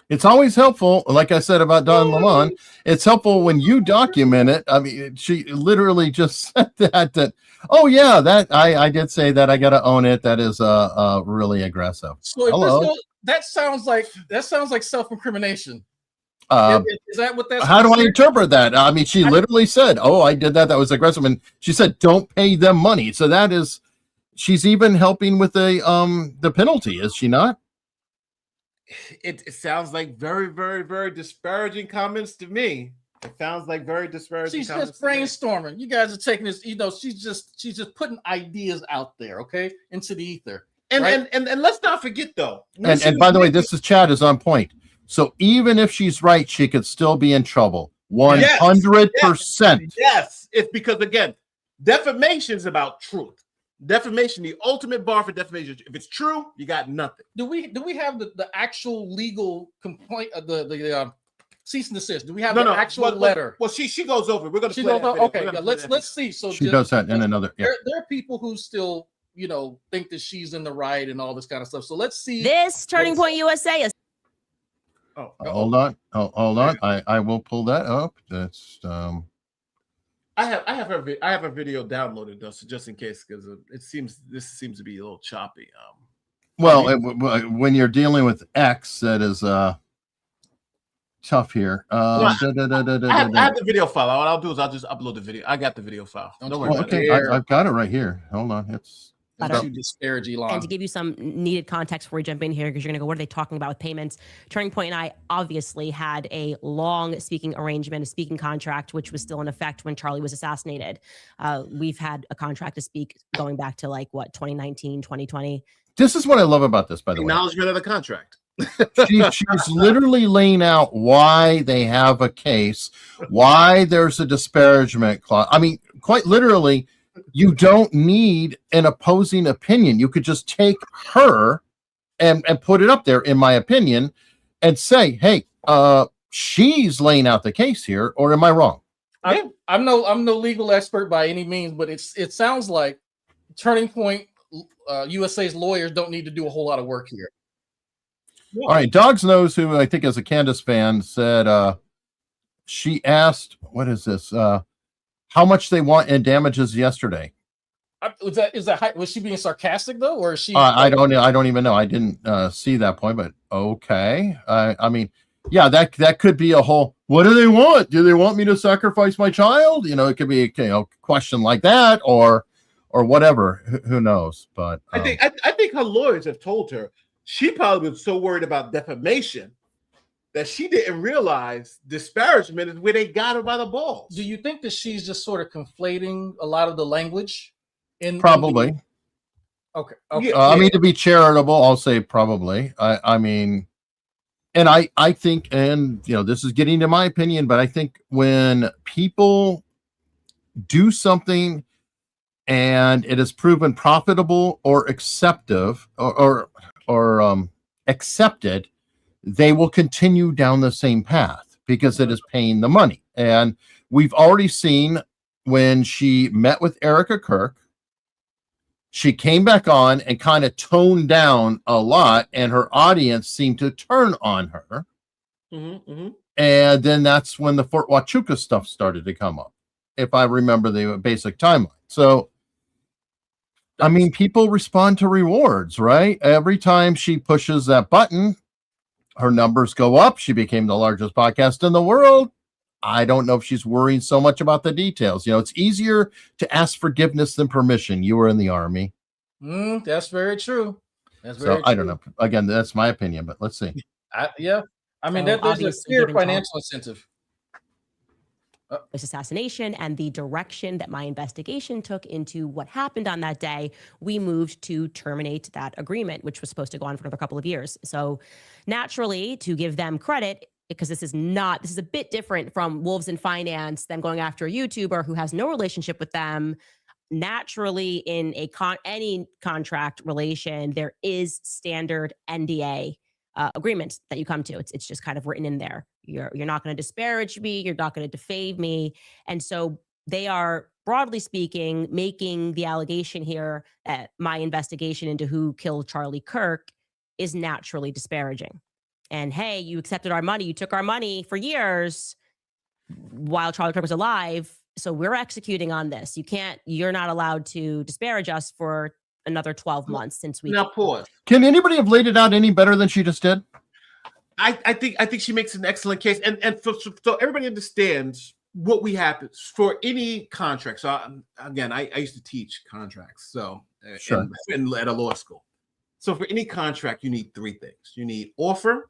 It's always helpful, like I said about Don Lemon, it's helpful when you document it. I mean, she literally just said that oh yeah, that I did say that. I got to own it. That is really aggressive. So if that sounds like self-incrimination. Is that what that's? How do I interpret that? I mean, she literally said, "Oh, I did that. That was aggressive," and she said, "Don't pay them money." So that is, she's even helping with the penalty, is she not? It sounds like very, very, very disparaging comments to me. It sounds like very disparaging. She's just brainstorming. You guys are taking this. She's just putting ideas out there, okay, into the ether. And right? and let's not forget though. And by the way, Chad is on point. So even if she's right, she could still be in trouble. 100%. Yes, it's because again, defamation is about truth. Defamation, the ultimate bar for defamation. If it's true, you got nothing. Do we have the actual legal complaint? The cease and desist. Do we have the actual letter? Well, she goes over. We're going to. Okay, let's see. So she does that in another. Yeah. There are people who still think that she's in the right and all this kind of stuff. So let's see. This Turning Point USA is. Hold on. I will pull that up. That's I have a video downloaded though, so just in case, because this seems to be a little choppy. When you're dealing with X, that is tough here. I have the video file. What I'll do is I'll just upload the video. I got the video file. Don't worry. Okay, I've got it right here. Hold on. It's disparage Elon. And to give you some needed context before we jump in here, because you're going to go, what are they talking about with payments? Turning Point and I obviously had a long speaking arrangement, a speaking contract, which was still in effect when Charlie was assassinated. We've had a contract to speak going back to 2019, 2020. This is what I love about this, by the way. Acknowledgement of the contract. She's literally laying out why they have a case, why there's a disparagement clause. I mean, quite literally, you don't need an opposing opinion. You could just take her and put it up there, in my opinion, and say, hey, she's laying out the case here, or am I wrong? I'm no legal expert by any means, but it sounds like Turning Point USA's lawyers don't need to do a whole lot of work here. Yeah. All right, Dogs Knows, who I think is a Candace fan, said she asked, what is this? How much they want in damages yesterday. Was she being sarcastic though, or is she? I don't even know. I didn't see that point, but okay. I mean, yeah, that could be a whole. What do they want? Do they want me to sacrifice my child? It could be a question like that, or whatever. Who knows? But I think her lawyers have told her she probably was so worried about defamation that she didn't realize disparagement is where they got her by the balls. Do you think that she's just sort of conflating a lot of the language? Probably. Okay. I mean, to be charitable, I'll say probably. I mean, and I think, and this is getting to my opinion, but I think when people do something and it is proven profitable or accepted, they will continue down the same path because it is paying the money. And we've already seen when she met with Erica Kirk, she came back on and kind of toned down a lot, and her audience seemed to turn on her. And then that's when the Fort Huachuca stuff started to come up, if I remember the basic timeline. So, I mean, people respond to rewards, right? Every time she pushes that button, her numbers go up. She became the largest podcast in the world. I don't know if she's worrying so much about the details. It's easier to ask forgiveness than permission. You were in the Army. That's very true. I don't know. Again, that's my opinion, but let's see. I mean, there's a clear financial incentive. This assassination and the direction that my investigation took into what happened on that day, we moved to terminate that agreement, which was supposed to go on for another couple of years. So naturally, to give them credit, because this is a bit different from Wolves in Finance, them going after a YouTuber who has no relationship with them. naturally in any contract relation, there is standard NDA agreements that you come to. It's just kind of written in there. You're not going to disparage me. You're not going to defame me. And so they are, broadly speaking, making the allegation here that my investigation into who killed Charlie Kirk is naturally disparaging. And hey, you accepted our money. You took our money for years while Charlie Kirk was alive. So we're executing on this. You're not allowed to disparage us for another 12 months since we. Now pause. Can anybody have laid it out any better than she just did? I think she makes an excellent case, and so everybody understands what we have for any contract. So again, I used to teach contracts, so Sure. at a law school. So for any contract, you need three things: you need offer,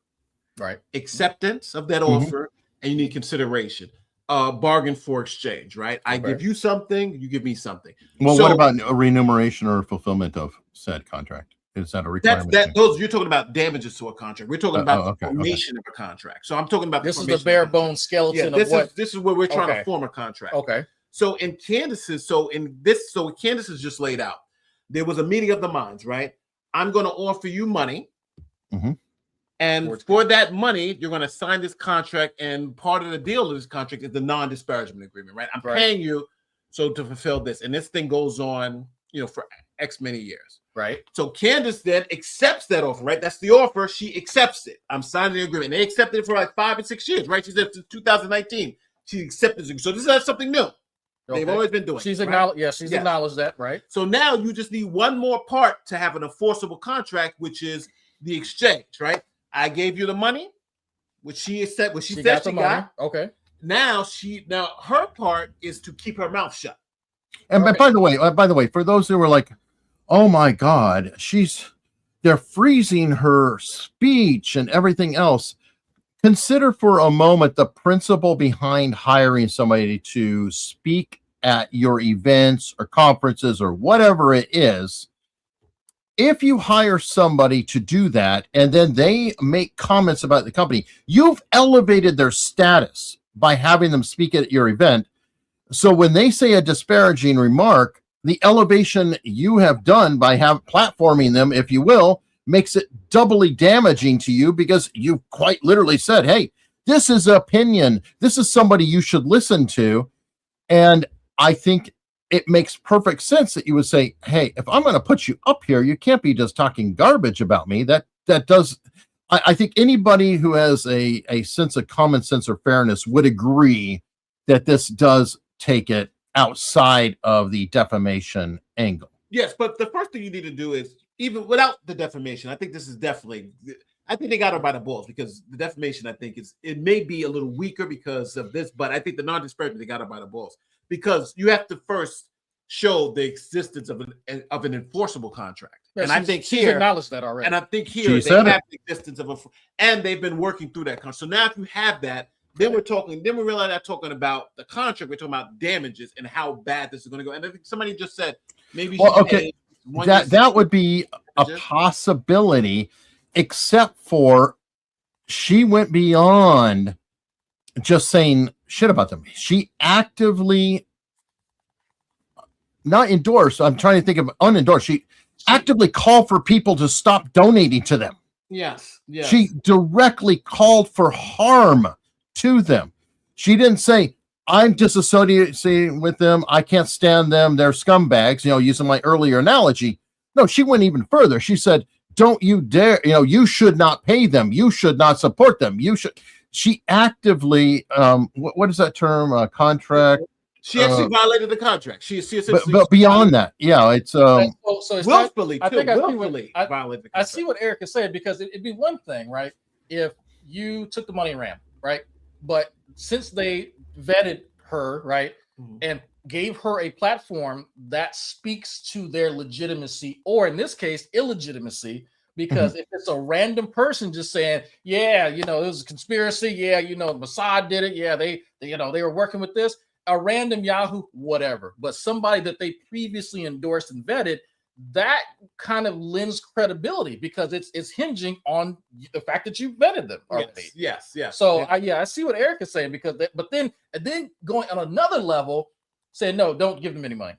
right, acceptance of that offer, and you need consideration. Bargain for exchange, right? I give you something, you give me something. Well, So what about a remuneration or fulfillment of said contract? Is that a requirement? Those you're talking about damages to a contract. We're talking about the formation of a contract. So I'm talking about this is the bare bones skeleton of what this is where we're trying to form a contract. Okay. So in Candace's, so Candace is just laid out. There was a meeting of the minds, right? I'm going to offer you money. And for that money, you're going to sign this contract. And part of the deal of this contract is the non-disparagement agreement, right? I'm paying you so to fulfill this. And this thing goes on, for X many years. Right. So Candace then accepts that offer, right? That's the offer. She accepts it. I'm signing the agreement. They accepted it for like 5 and 6 years, right? She said 2019. She accepted it. So this is not something new. They've always been doing. She's acknowledged. Yeah, she's acknowledged that, right? So now you just need one more part to have an enforceable contract, which is the exchange, right? I gave you the money, which she said, what she said she got. Okay. Now her part is to keep her mouth shut. And by the way, for those who were like, oh my God, they're freezing her speech and everything else. Consider for a moment the principle behind hiring somebody to speak at your events or conferences or whatever it is. If you hire somebody to do that and then they make comments about the company, you've elevated their status by having them speak at your event. So when they say a disparaging remark, the elevation you have done by platforming them, if you will, makes it doubly damaging to you because you quite literally said, hey, this is opinion. This is somebody you should listen to. And I think it makes perfect sense that you would say, hey, if I'm going to put you up here, you can't be just talking garbage about me. I think anybody who has a sense of common sense or fairness would agree that this does take it outside of the defamation angle. Yes, but the first thing you need to do is, even without the defamation, I think they got her by the balls, because the defamation, I think it may be a little weaker because of this, but I think the non-disparagement, they got her by the balls, because you have to first show the existence of an enforceable contract. Yeah, and I think she's acknowledged that already. And I think here they have the existence of and they've been working through that contract. So now if you have that, then we realize that talking about the contract, we're talking about damages and how bad this is going to go. And I think somebody just said maybe that would be a possibility, except for she went beyond just saying shit about them. She actively not endorsed. I'm trying to think of unendorsed. She actively called for people to stop donating to them. Yes. She directly called for harm to them. She didn't say, I'm disassociating with them. I can't stand them. They're scumbags, using my earlier analogy. No, she went even further. She said, don't you dare, you should not pay them. You should not support them. She actively, what is that term? Contract. She actually violated the contract. She but beyond that, it's willfully. I think willfully violated the contract. I see what Eric is saying, because it'd be one thing, right, if you took the money and ran, right, but since they vetted her, right, and gave her a platform that speaks to their legitimacy, or in this case, illegitimacy. Because if it's a random person just saying, it was a conspiracy, Mossad did it, they were working with this, a random Yahoo, whatever, but somebody that they previously endorsed and vetted, that kind of lends credibility, because it's hinging on the fact that you vetted them already. Yes. So I see what Eric is saying, because but then going on another level, saying no, don't give them any money.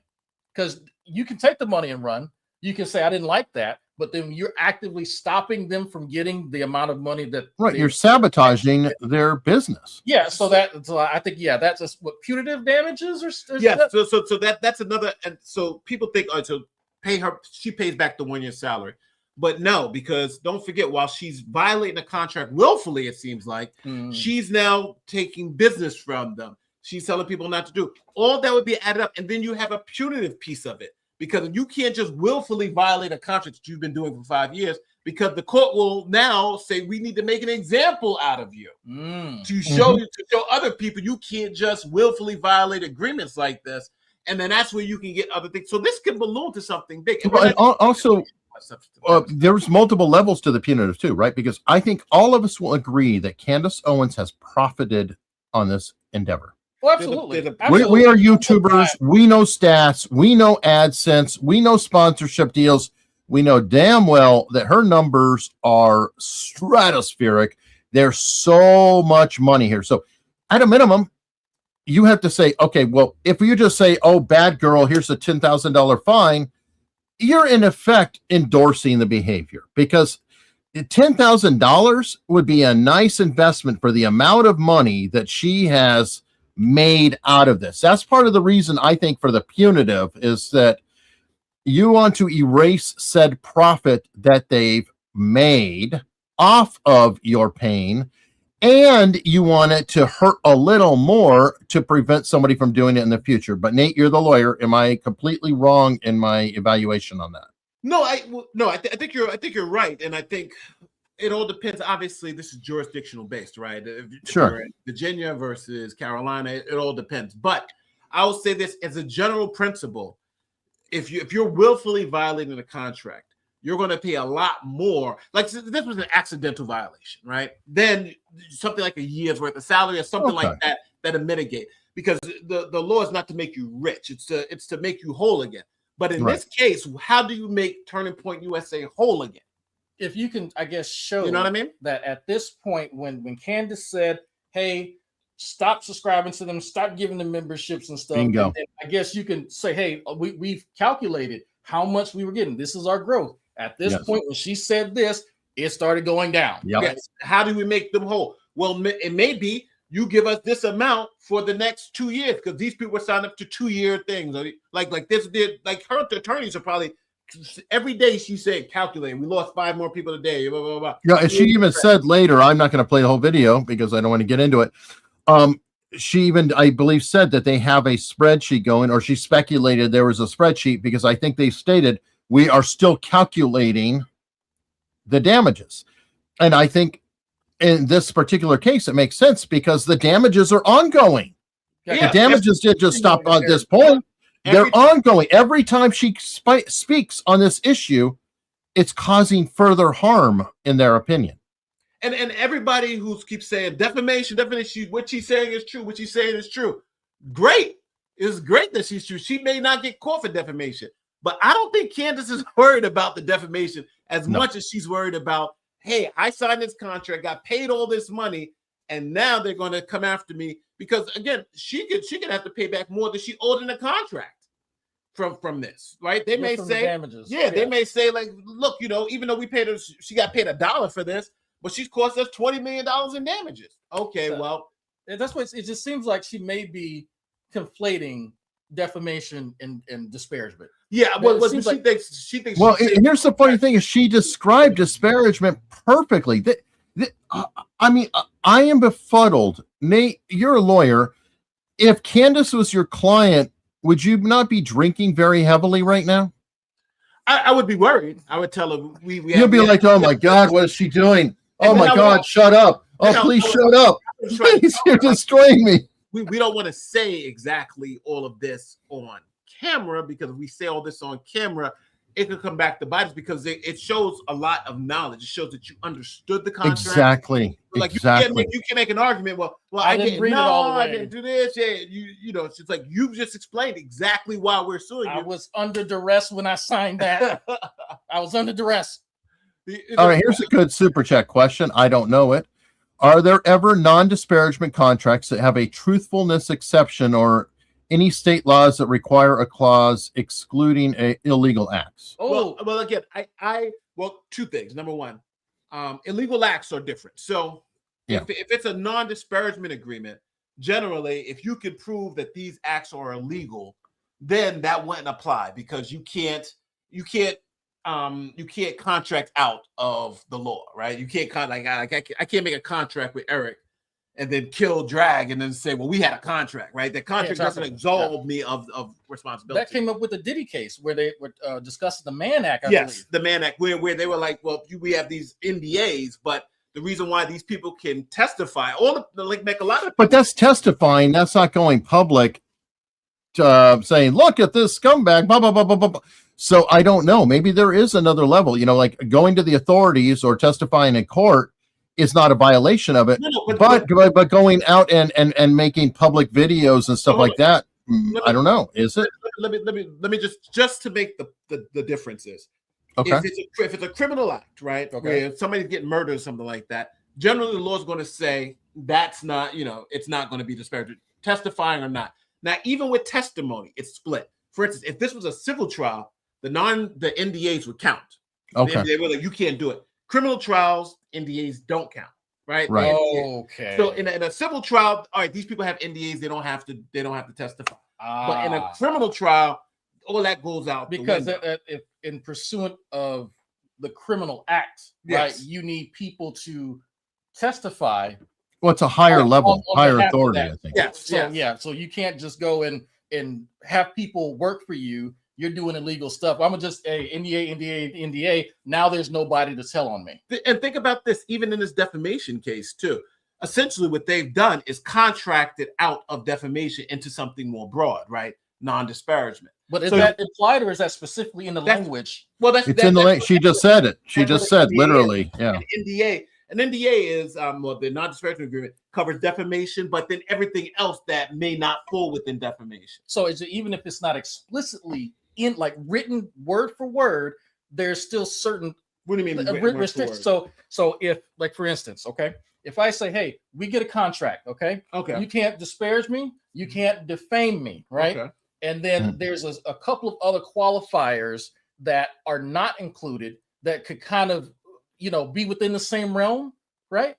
because you can take the money and run. You can say, I didn't like that, but then you're actively stopping them from getting the amount of money that you're sabotaging their business. Yeah, so I think that's just what punitive damages or so that's another. And so people think, oh, so pay her, she pays back the 1 year salary, but no, because don't forget, while she's violating the contract willfully, it seems like she's now taking business from them. She's telling people not to do. All that would be added up, and then you have a punitive piece of it. Because you can't just willfully violate a contract that you've been doing for 5 years, because the court will now say we need to make an example out of you to show other people you can't just willfully violate agreements like this, and then that's where you can get other things. So this can balloon to something big. And also, there's multiple levels to the punitive too, right? Because I think all of us will agree that Candace Owens has profited on this endeavor. Well, absolutely. We are YouTubers. We know stats. We know AdSense. We know sponsorship deals. We know damn well that her numbers are stratospheric. There's so much money here. So at a minimum, you have to say, okay, well, if you just say, oh, bad girl, here's a $10,000 fine, you're in effect endorsing the behavior, because $10,000 would be a nice investment for the amount of money that she has made out of this. That's part of the reason I think for the punitive is that you want to erase said profit that they've made off of your pain, and you want it to hurt a little more to prevent somebody from doing it in the future. But Nate, you're the lawyer. Am I completely wrong in my evaluation on that? No, I think you're right, and I think it all depends. Obviously, this is jurisdictional based, right? If you're in Virginia versus Carolina, it all depends. But I will say this as a general principle: if you're willfully violating the contract, you're going to pay a lot more. Like this was an accidental violation, right? Then something like a year's worth of salary or something like that that'll mitigate. Because the law is not to make you rich; it's to make you whole again. But in this case, how do you make Turning Point USA whole again? If you can, I guess, show you know what I mean? That at this point, when Candace said, hey, stop subscribing to them, stop giving them memberships and stuff, Bingo. And I guess you can say, hey, we've calculated how much we were getting. This is our growth. At this point, when she said this, it started going down. Yes. How do we make them whole? Well, it may be you give us this amount for the next 2 years, because these people were signed up to 2-year things. Like this did, like her attorneys are probably every day she said calculating. We lost 5 more people today. Blah, blah, blah. Yeah, and she even said later, I'm not going to play the whole video because I don't want to get into it. She even, I believe, said that they have a spreadsheet going, or she speculated there was a spreadsheet, because I think they stated we are still calculating the damages. And I think in this particular case, it makes sense because the damages are ongoing. The damages didn't just stop at this point. They're ongoing. Every time she speaks on this issue, it's causing further harm, in their opinion. And everybody who keeps saying defamation, what she's saying is true. What she's saying is true. Great. It's great that she's true. She may not get caught for defamation, but I don't think Candace is worried about the defamation as much as she's worried about, hey, I signed this contract, got paid all this money, and now they're going to come after me because, again, she could have to pay back more than she owed in the contract from this, right? They may say, they may say, like, look, even though we paid her, she got paid $1 for this, but she's cost us $20 million in damages. Okay, well, that's what it just seems like she may be conflating defamation and disparagement. Yeah, well, she thinks. Well, here's the funny thing: is she described disparagement perfectly. I mean, I am befuddled. Nate, you're a lawyer. If Candace was your client, would you not be drinking very heavily right now? I would be worried. I would tell her you'd be like, "Oh my God, what is she doing? Oh my God, shut up! Oh, please shut up! Please, you're destroying me." We don't want to say exactly all of this on camera, because if we say all this on camera, it could come back to bite us, because it shows a lot of knowledge. It shows that you understood the contract. Exactly. Like exactly. You can make an argument. Well, I didn't read it all the way. I didn't do this. Yeah, it's just like you've just explained exactly why we're suing you. I was under duress when I signed that. I was under duress. All right, here's a good super chat question. I don't know it. Are there ever non-disparagement contracts that have a truthfulness exception or any state laws that require a clause excluding illegal acts. Well, again, well, two things. Number one, illegal acts are different. So if it's a non-disparagement agreement, generally, if you can prove that these acts are illegal, then that wouldn't apply because you can't contract out of the law, right? You can't I can't make a contract with Eric and then kill, drag, and then say, well, we had a contract, right? That contract doesn't absolve me of responsibility. That came up with the Diddy case where they were discussing the Mann Act. I yes, believe. The Mann Act, where they were like, well, we have these NDAs, but the reason why these people can testify, make a lot of. But that's testifying. That's not going public, saying, look at this scumbag, blah, blah, blah, blah, blah. So I don't know. Maybe there is another level, like going to the authorities or testifying in court is not a violation of it, but going out and making public videos and stuff like that, I don't know. Is it? Let me just to make the differences. Okay. If it's a criminal act, right? Okay. Where somebody's getting murdered or something like that, generally the law is going to say that's not, it's not going to be disparaging, testifying or not. Now, even with testimony, it's split. For instance, if this was a civil trial, the NDAs would count. Okay. They were like, you can't do it. Criminal trials, NDAs don't count, right? Right. Okay. So in a civil trial, all right, these people have NDAs, they don't have to testify. But in a criminal trial, all that goes out because if in pursuant of the criminal act, right, you need people to testify. Well, it's a higher level, higher authority, I think. So you can't just go and have people work for you. You're doing illegal stuff. I'm gonna just NDA. Now there's nobody to tell on me. And think about this, even in this defamation case too. Essentially, what they've done is contracted out of defamation into something more broad, right? Non-disparagement. But is that implied or is that specifically in the language? Well, it's in the language. She just said it. She just said literally. Yeah. An NDA is the non-disparagement agreement covers defamation, but then everything else that may not fall within defamation. So is it, even if it's not explicitly in written word for word, there's still certain what do you mean restrictions. So if for instance, if I say, hey, we get a contract, okay, you can't disparage me, you can't defame me, right? And then there's a couple of other qualifiers that are not included that could kind of be within the same realm, right?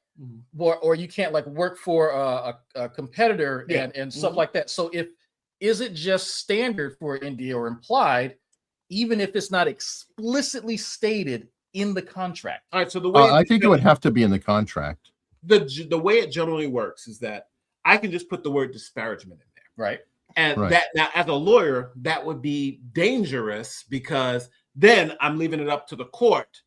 Or you can't work for a competitor and stuff like that. So is it just standard for NDA or implied, even if it's not explicitly stated in the contract? All right. So the way I think it would have to be in the contract. The way it generally works is that I can just put the word disparagement in there, right? And that now, as a lawyer, that would be dangerous because then I'm leaving it up to the court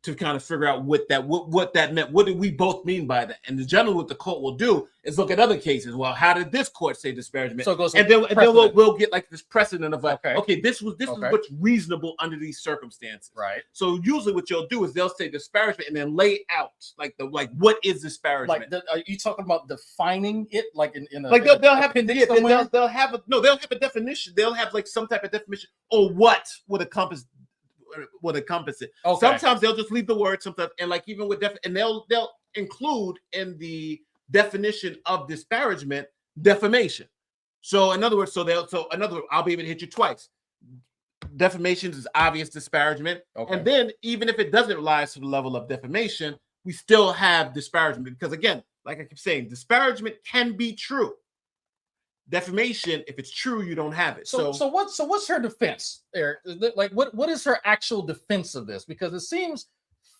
to kind of figure out what that meant. What did we both mean by that? And generally, what the court will do is look at other cases. Well, how did this court say disparagement? So it goes and then we'll get this precedent of this is what's reasonable under these circumstances. Right. So usually, what you'll do is they'll say disparagement and then lay out what is disparagement. Are you talking about defining it in a they'll have a definition. They'll have some type of definition or what would encompass it. Sometimes they'll just leave the word sometimes, and even with and they'll include in the definition of disparagement defamation. So in other words, I'll be able to hit you twice. Defamation is obvious disparagement, and then even if it doesn't rise to the level of defamation, we still have disparagement because again, like I keep saying, disparagement can be true. Defamation, if it's true, you don't have it. So what's her defense, Eric? What is her actual defense of this? Because it seems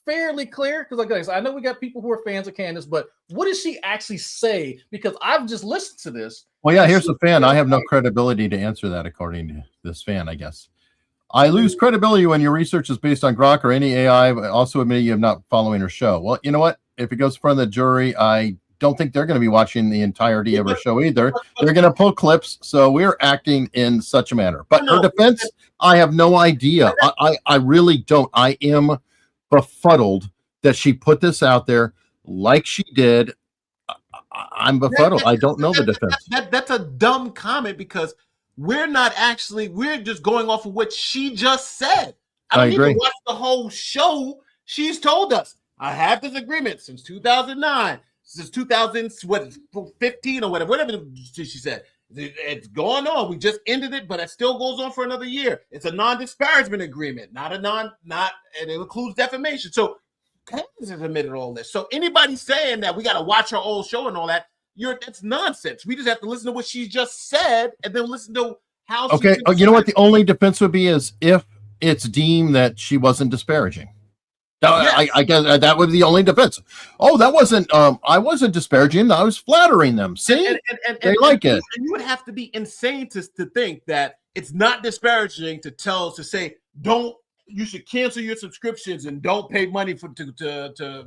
fairly clear. Because I know we got people who are fans of Candace, but what does she actually say? Because I've just listened to this. Well, yeah, here's the fan. I have no credibility to answer that, according to this fan, I guess. I lose credibility when your research is based on Grok or any AI, but also admitting you have not following her show. Well, you know what? If it goes in front of the jury, I don't think they're going to be watching the entirety of her show either. They're going to pull clips. So we're acting in such a manner. But her defense, I have no idea. I really don't. I am befuddled that she put this out there like she did. I'm befuddled. I don't know the defense. That's a dumb comment because we're just going off of what she just said. I don't even watch the whole show. She's told us, I have this agreement since 2009. Since 2015 or whatever she said. It's going on. We just ended it, but it still goes on for another year. It's a non-disparagement agreement, and it includes defamation. So Candace has admitted all this. So anybody saying that we got to watch her old show and all that, that's nonsense. We just have to listen to what she just said and then listen to how. Okay, you know what? The only defense would be is if it's deemed that she wasn't disparaging. Yes. I guess that would be the only defense. Oh, that wasn't. I wasn't disparaging. I was flattering them. See, they like it. And you would have to be insane to think that it's not disparaging to say don't. You should cancel your subscriptions and don't pay money to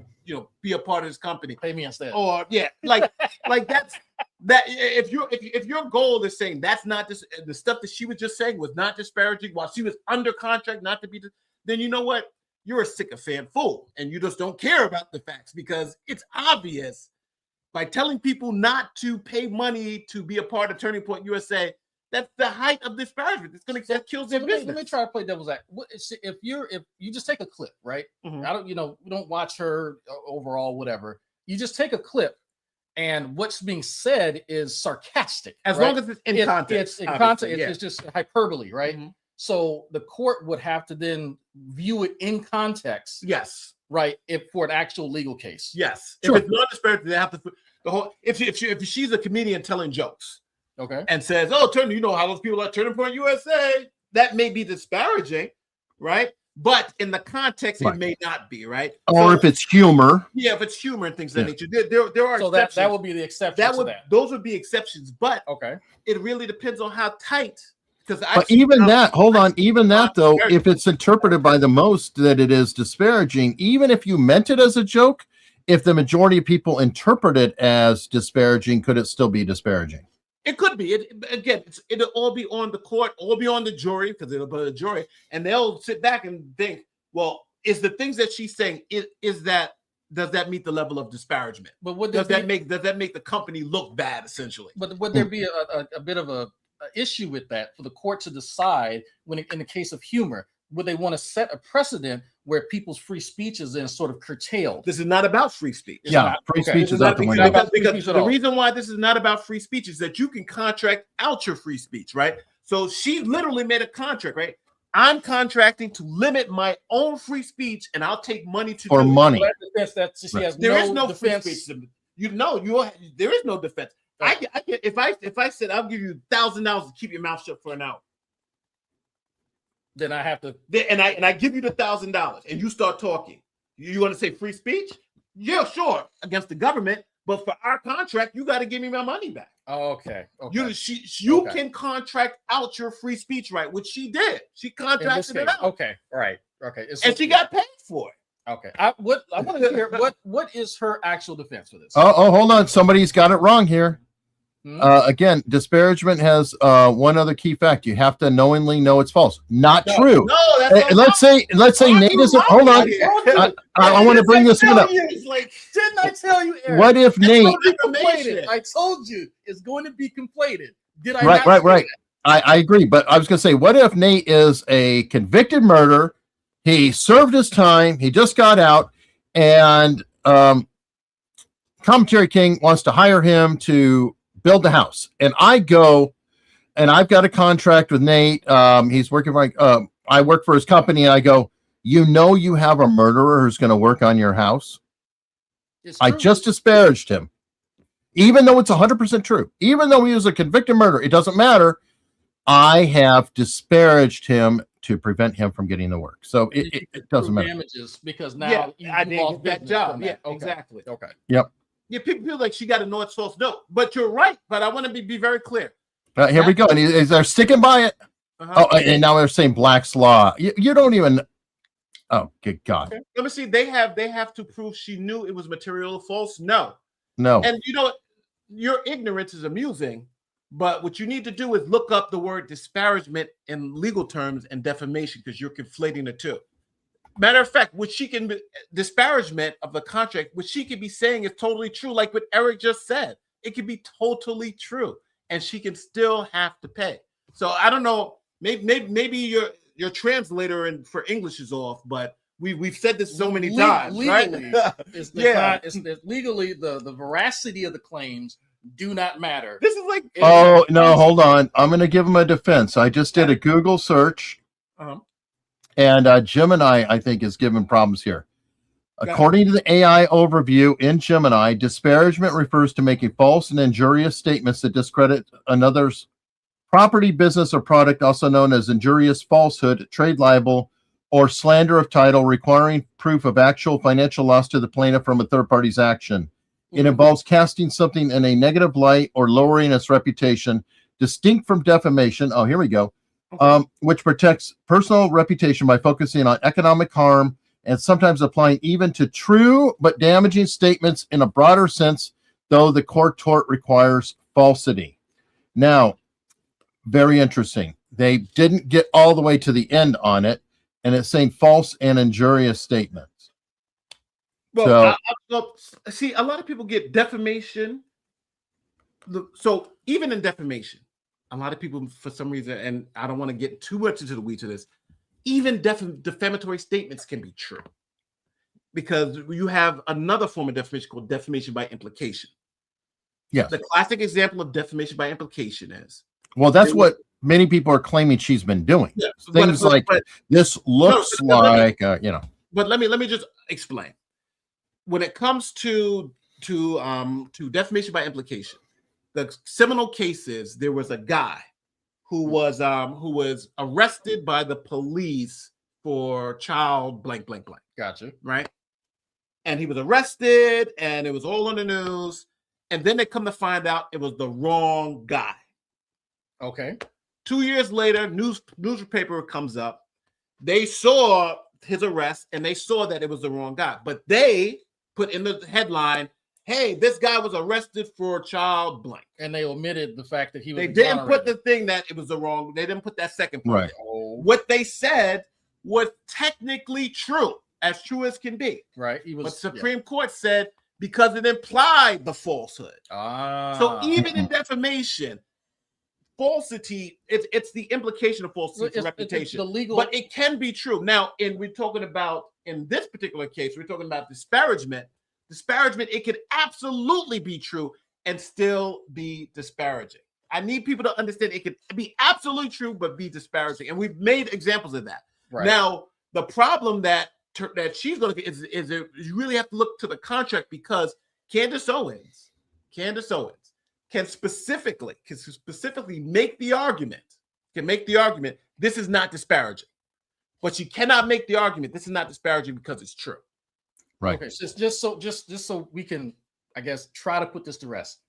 be a part of this company. Pay me instead. Or like that's that. If your goal is saying that's not the stuff that she was just saying was not disparaging while she was under contract not to be, then you know what? You're a sycophant fool, and you just don't care about the facts because it's obvious by telling people not to pay money to be a part of Turning Point USA. That's the height of disparagement. It's going to kill their business. Let me try to play devil's advocate. If you just take a clip, right? Mm-hmm. We don't watch her overall, whatever. You just take a clip, and what's being said is sarcastic. As long as it's in context. It's in context. It's just hyperbole, right? Mm-hmm. So the court would have to then view it in context. Yes. Right. For an actual legal case. Yes. Sure. If it's not disparaging, they have to the whole. If she's a comedian telling jokes. Okay. And says, "Oh, you know how those people at Turning Point USA." That may be disparaging, right? But in the context, it may not be, right? Or if it's humor. Yeah, if it's humor and things of that nature, there are. So exceptions. that would be the exception. Those would be exceptions, but okay, it really depends on how tight. But even that, though, if it's interpreted by the most that it is disparaging, even if you meant it as a joke, if the majority of people interpret it as disparaging, could it still be disparaging? It could be. It'll all be on the court, all be on the jury, because it'll be a jury, and they'll sit back and think, well, is the things that she's saying, does that meet the level of disparagement? But does that make the company look bad, essentially? But would there be a bit of a issue with that for the court to decide when in the case of humor? Would they want to set a precedent where people's free speech is then sort of curtailed? This is not about free speech. Free speech is not the window. Because the reason why this is not about free speech is that you can contract out your free speech, right? So she literally made a contract, right? I'm contracting to limit my own free speech, and I'll take money to for money. There is no free speech. There is no defense. If I said I'll give you $1,000 to keep your mouth shut for an hour. Then I have to, and I give you the $1,000, and you start talking. You want to say free speech? Yeah, sure, against the government, but for our contract, you got to give me my money back. Oh, okay. You can contract out your free speech right, which she did. She contracted it out. Okay, all right, okay, and she got paid for it. Okay, I want to hear what is her actual defense for this? Oh, hold on, somebody's got it wrong here. Again, disparagement has one other key fact. You have to knowingly know it's false. Not true. No, that's let's say Nate isn't. Hold on. I want to bring this one up. Didn't I tell you, Eric? What if Nate? I told you it's going to be conflated. Did I? Right. I agree, but I was going to say, what if Nate is a convicted murderer? He served his time. He just got out, and Commentary King wants to hire him to build the house, and I go, and I've got a contract with Nate. He's working for I work for his company, and I go, you have a murderer who's going to work on your house. I just disparaged him, even though it's 100% true. Even though he was a convicted murderer, it doesn't matter. I have disparaged him to prevent him from getting the work. So it doesn't matter. Damages because now I didn't get that job. Yeah, okay. Exactly. Okay. Yep. Yeah, people feel like she got to know it's false. No, but you're right. But I want to be very clear. Here we go. And they're sticking by it. And now they're saying Black's Law. You don't even. Oh, good God. Okay. Let me see. They have to prove she knew it was material false. No. And you know what? Your ignorance is amusing, but what you need to do is look up the word disparagement in legal terms and defamation because you're conflating the two. Matter of fact, disparagement of the contract, which she could be saying is totally true, like what Eric just said. It could be totally true, and she can still have to pay. So I don't know. Maybe your translator for English is off, but we've said this so many times, legally, right? legally, the veracity of the claims do not matter. This is like, oh no, hold on. I'm going to give him a defense. I just did a Google search, and Gemini, I think, is giving problems here. According to the AI overview in Gemini, disparagement refers to making false and injurious statements that discredit another's property, business, or product, also known as injurious falsehood, trade libel, or slander of title, requiring proof of actual financial loss to the plaintiff from a third party's action. It involves casting something in a negative light or lowering its reputation, distinct from defamation. Oh, here we go. Which protects personal reputation by focusing on economic harm and sometimes applying even to true but damaging statements in a broader sense, though the core tort requires falsity. Now, very interesting. They didn't get all the way to the end on it, and it's saying false and injurious statements. Well, see, a lot of people get defamation. So even in defamation, a lot of people, for some reason, and I don't want to get too much into the weeds of this, even defamatory statements can be true, because you have another form of defamation called defamation by implication. Yes. The classic example of defamation by implication is, well, that's what many people are claiming she's been doing. Yeah, Things like this looks like, you know. But let me just explain. When it comes to defamation by implication, the seminal cases, there was a guy who was arrested by the police for child blank blank blank. Gotcha. Right? And he was arrested, and it was all on the news. And then they come to find out it was the wrong guy. Okay. 2 years later, newspaper comes up. They saw his arrest, and they saw that it was the wrong guy. But they put in the headline, hey, this guy was arrested for child blank. And they omitted the fact that he was. They didn't put the thing that it was the wrong. They didn't put that second part. Right. What they said was technically true as can be. Right. But Supreme Court said because it implied the falsehood. So even in defamation, falsity, it's the implication of falsity for reputation. The legal, but it can be true. Now, we're talking about, in this particular case, we're talking about disparagement. Disparagement, it could absolutely be true and still be disparaging. I need people to understand it could be absolutely true, but be disparaging. And we've made examples of that. Right. Now, the problem that she's going to get is you really have to look to the contract, because Candace Owens can specifically make the argument, this is not disparaging. But she cannot make the argument this is not disparaging because it's true. Right. Okay, so just so we can, I guess, try to put this to rest.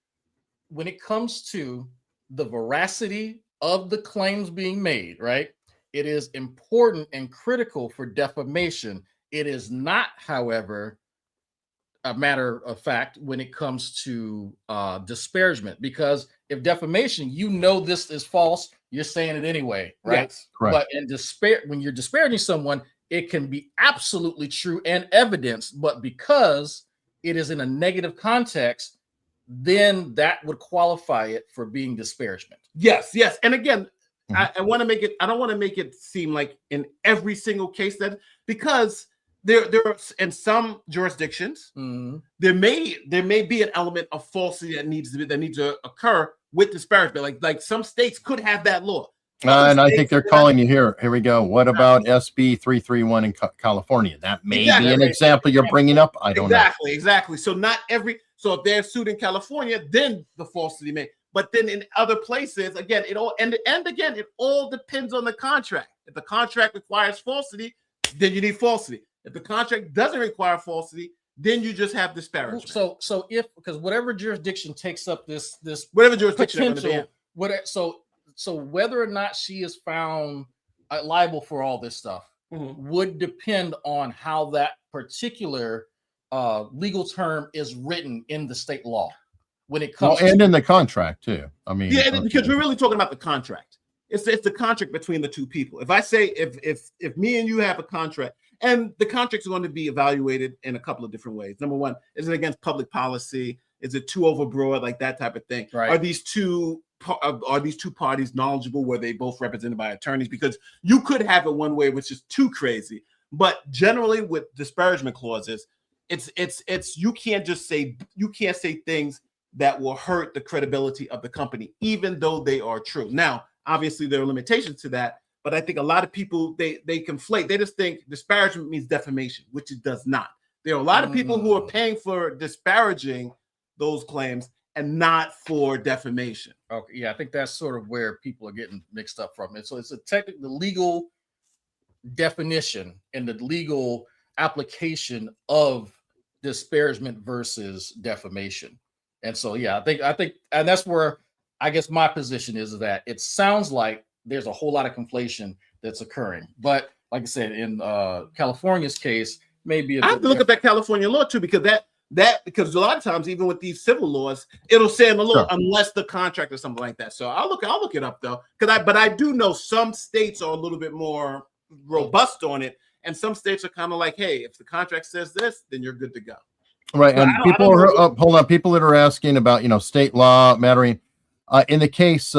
When it comes to the veracity of the claims being made, right? It is important and critical for defamation. It is not, however, a matter of fact when it comes to disparagement, because if defamation, you know this is false, you're saying it anyway, right? Yes, correct. But when you're disparaging someone, it can be absolutely true and evidence, but because it is in a negative context, then that would qualify it for being disparagement. Yes. And again, I want to make it, I don't want to make it seem like in every single case that, because there are in some jurisdictions, there may be an element of falsity that needs to occur with disparagement. Like some states could have that law. And I think they're calling you here. Here we go. What about SB 331 in California? That may be an example you're bringing up. I don't know. Exactly. So if they're sued in California, then the falsity may. But then in other places, again, it all depends on the contract. If the contract requires falsity, then you need falsity. If the contract doesn't require falsity, then you just have disparagement. So because whatever jurisdiction takes up this whatever jurisdiction potential, so whether or not she is found liable for all this stuff would depend on how that particular legal term is written in the state law when it comes and in the contract too. I mean, because we're really talking about the contract. It's the contract between the two people. If I say if me and you have a contract, and the contracts are going to be evaluated in a couple of different ways. Number one, is it against public policy? Is it too overbroad, like that type of thing? Right. Are these two parties knowledgeable? Were they both represented by attorneys? Because you could have it one way, which is too crazy. But generally, with disparagement clauses, it's you can't say things that will hurt the credibility of the company, even though they are true. Now, obviously, there are limitations to that, but I think a lot of people, they conflate. They just think disparagement means defamation, which it does not. There are a lot of people who are paying for disparaging those claims and not for defamation. Okay, yeah, I think that's sort of where people are getting mixed up from it. So it's a technical, legal definition and the legal application of disparagement versus defamation. And so, yeah, I think, and that's where I guess my position is that it sounds like there's a whole lot of conflation that's occurring. But like I said, in California's case, maybe I have to look at that California law too, because because a lot of times, even with these civil laws, it'll say in the law unless the contract or something like that. So I'll look it up though, but I do know some states are a little bit more robust on it, and some states are kind of like, hey, if the contract says this, then you're good to go. Right, and people are hold on. People that are asking about state law mattering. In the case,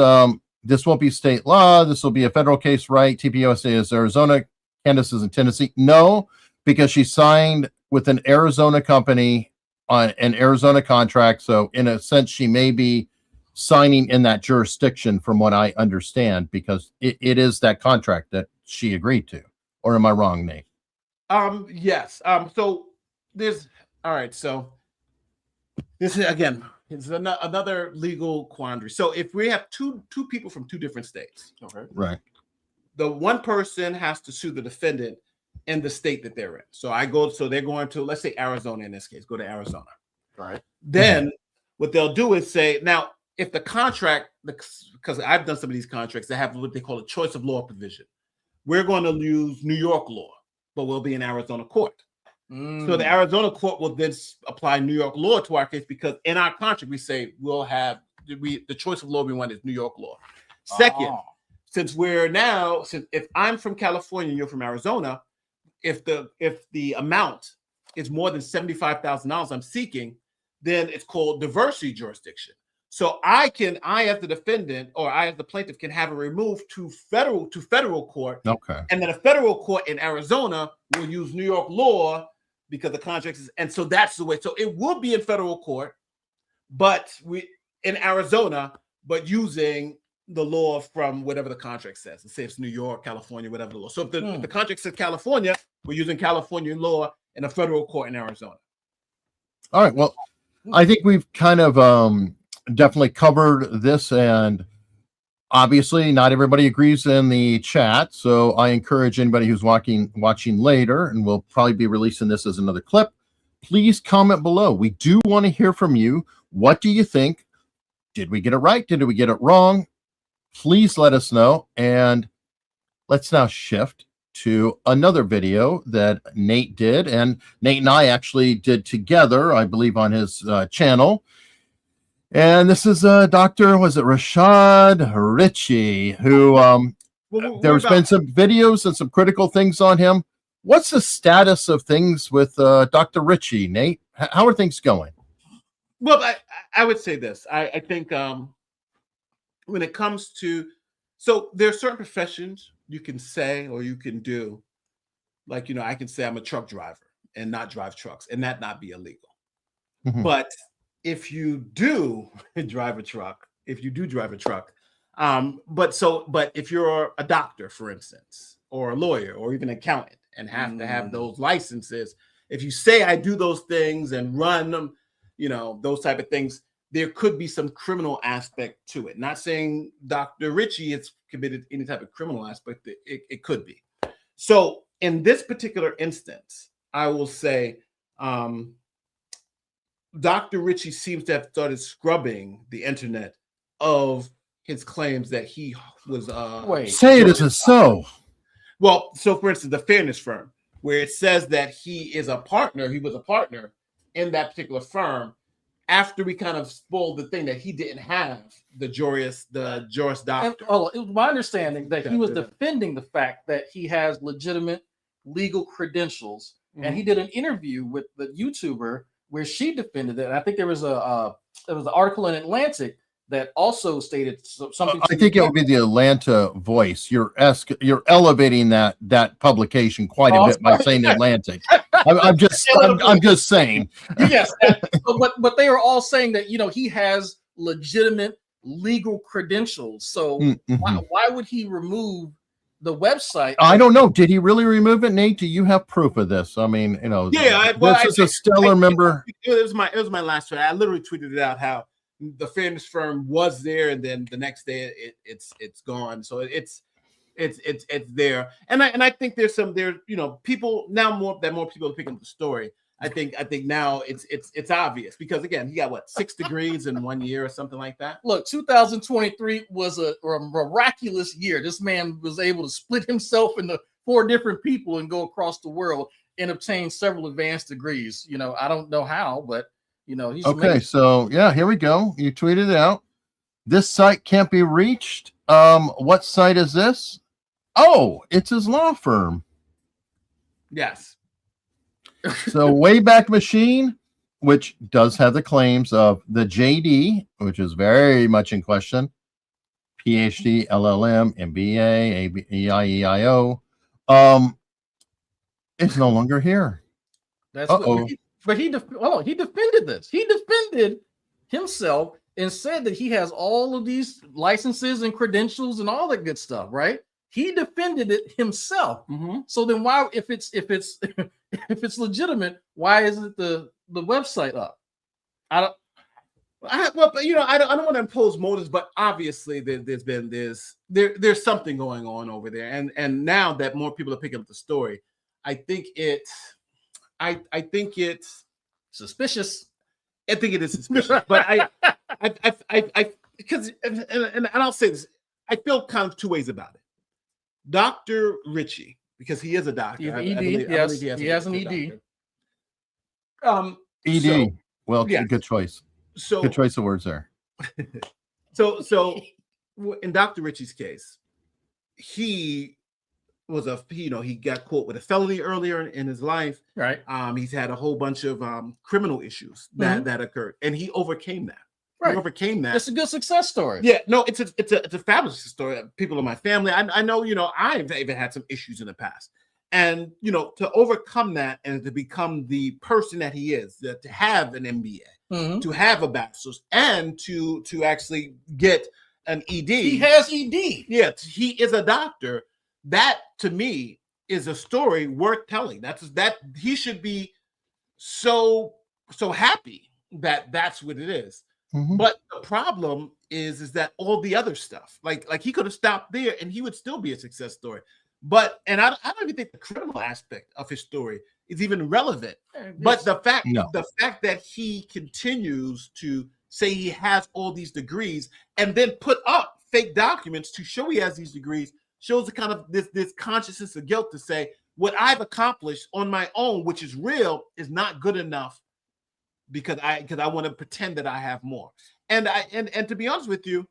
this won't be state law. This will be a federal case, right? TPUSA is Arizona. Candace is in Tennessee. No, because she signed with an Arizona company on an Arizona contract. So in a sense, she may be signing in that jurisdiction, from what I understand, because it is that contract that she agreed to. Or am I wrong, Nate? Yes. So there's all right. So this is again, it's another legal quandary. So if we have two people from two different states, okay, right, the one person has to sue the defendant in the state that they're in. So they're going to, let's say Arizona in this case, go to Arizona. Right. Then what they'll do is say, now, if the contract, because I've done some of these contracts that have what they call a choice of law provision, we're going to use New York law, but we'll be in Arizona court. So the Arizona court will then apply New York law to our case, because in our contract, we say we'll have the choice of law we want is New York law. Second, since if I'm from California and you're from Arizona, if the amount is more than $75,000 I'm seeking, then it's called diversity jurisdiction. So I as the defendant or I as the plaintiff can have it removed to federal court. Okay. And then a federal court in Arizona will use New York law because the contract is, and so that's the way. So it will be in federal court, but in Arizona, but using the law from whatever the contract says. Let's say it's New York, California, whatever the law. So if the contract says California, we're using California law in a federal court in Arizona. All right. Well, I think we've kind of definitely covered this, and obviously not everybody agrees in the chat. So I encourage anybody who's watching later, and we'll probably be releasing this as another clip, please comment below. We do want to hear from you. What do you think? Did we get it right? Did we get it wrong? Please let us know. And let's now shift to another video that Nate did, and Nate and I actually did together, I believe, on his channel. And this is Dr. Was it Rashad Ritchie, who there's been some videos and some critical things on him. What's the status of things with Dr. Ritchie, Nate? How are things going? Well, I would say this. I think when it comes to, so there are certain professions you can say or you can do, like, I can say I'm a truck driver and not drive trucks and that not be illegal. Mm-hmm. But if you do drive a truck, but if you're a doctor, for instance, or a lawyer, or even an accountant, and have to have those licenses, if you say I do those things and run them, those type of things, there could be some criminal aspect to it. Not saying Dr. Ritchie has committed any type of criminal aspect, it could be. So in this particular instance, I will say, Dr. Ritchie seems to have started scrubbing the internet of his claims that he was. Say it isn't so. Well, so for instance, the Fairness Firm, where it says that he was a partner in that particular firm, after we kind of spoiled the thing that he didn't have the Juris Doctor. It was my understanding that he was defending the fact that he has legitimate legal credentials, and he did an interview with the YouTuber where she defended it. And I think there was an article in Atlantic that also stated something. I think it would be the Atlanta Voice. You're elevating that publication quite a bit by saying Atlantic. I'm just saying. Yes, but they are all saying that he has legitimate legal credentials. So why would he remove the website? I don't know. Did he really remove it, Nate? Do you have proof of this? I mean, this is a stellar member. It was my last tweet. I literally tweeted it out how the fairness firm was there, and then the next day it's gone. So it's there, and I think there's people now more people are picking up the story. I think now it's obvious because again he got 6 degrees in 1 year or something like that. Look, 2023 was a miraculous year. This man was able to split himself into 4 different people and go across the world and obtain several advanced degrees. I don't know how, but he's okay. amazing. So yeah, here we go. You tweeted it out. This site can't be reached. What site is this? Oh, it's his law firm. Yes. So Wayback Machine, which does have the claims of the JD, which is very much in question, PhD, LLM, MBA, EIEIO, is no longer here. But he defended this. He defended himself and said that he has all of these licenses and credentials and all that good stuff, right? He defended it himself. So then why, if it's if it's legitimate, why isn't the website up? I don't want to impose motives, but obviously there's something going on over there, and now that more people are picking up the story, I think it's suspicious. I think it is suspicious, but I because and I'll say this, I feel kind of 2 ways about it. Dr. Ritchie, because he is a doctor. Yes, he has an ED. ED. Yeah. Good choice. So good choice of words there. So in Dr. Ritchie's case, he was he got caught with a felony earlier in his life. Right. He's had a whole bunch of criminal issues that occurred, and he overcame that. Right. He overcame that. It's a good success story. Yeah, no, it's a fabulous story. People in my family, I know, I've even had some issues in the past, and to overcome that and to become the person that he is, to have an MBA, to have a bachelor's, and to actually get an ED. He has ED. Yeah, he is a doctor. That to me is a story worth telling. That he should be so happy that that's what it is. But the problem is that all the other stuff, like he could have stopped there and he would still be a success story. But I don't even think the criminal aspect of his story is even relevant. But the fact that he continues to say he has all these degrees and then put up fake documents to show he has these degrees shows the kind of this consciousness of guilt to say what I've accomplished on my own, which is real, is not good enough. Because I want to pretend that I have more, and to be honest with you,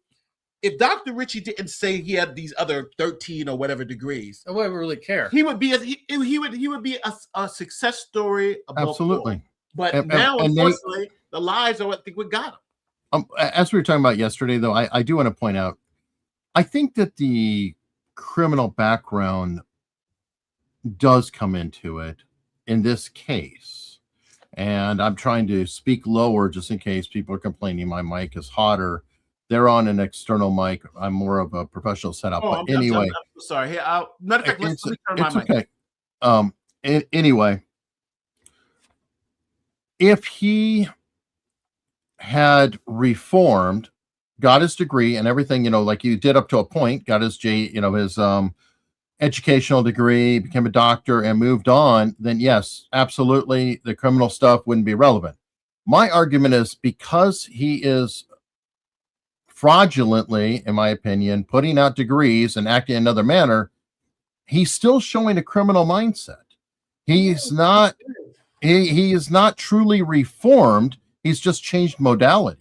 if Dr. Ritchie didn't say he had these other 13 or whatever degrees, I wouldn't really care. He would be a success story. Absolutely. But now, unfortunately, the lies are what got him. As we were talking about yesterday, though, I do want to point out, I think that the criminal background does come into it in this case. And I'm trying to speak lower just in case people are complaining my mic is hotter. They're on an external mic. I'm more of a professional setup. But anyway, I'm sorry. Hey, matter of fact, let me turn my mic. Okay. Anyway, if he had reformed, got his degree and everything, like you did up to a point, got his his educational degree, became a doctor, and moved on, then yes, absolutely, the criminal stuff wouldn't be relevant. My argument is because he is fraudulently, in my opinion, putting out degrees and acting in another manner, he's still showing a criminal mindset. He's not, he is not truly reformed. He's just changed modality.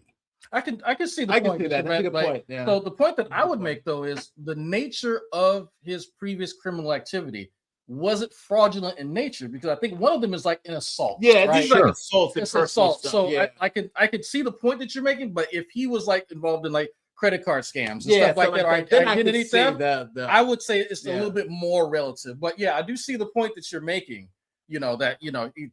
I can see the point. See that. That's a good point. Yeah. So the point that I would make though is the nature of his previous criminal activity. Was it fraudulent in nature? Because I think one of them is like an assault. Yeah, right? these like assault. It's assault. Stuff. So yeah. I could see the point that you're making, but if he was like involved in like credit card scams and stuff like that, or identity theft, I would say it's a little bit more relative. But yeah, I do see the point that you're making. that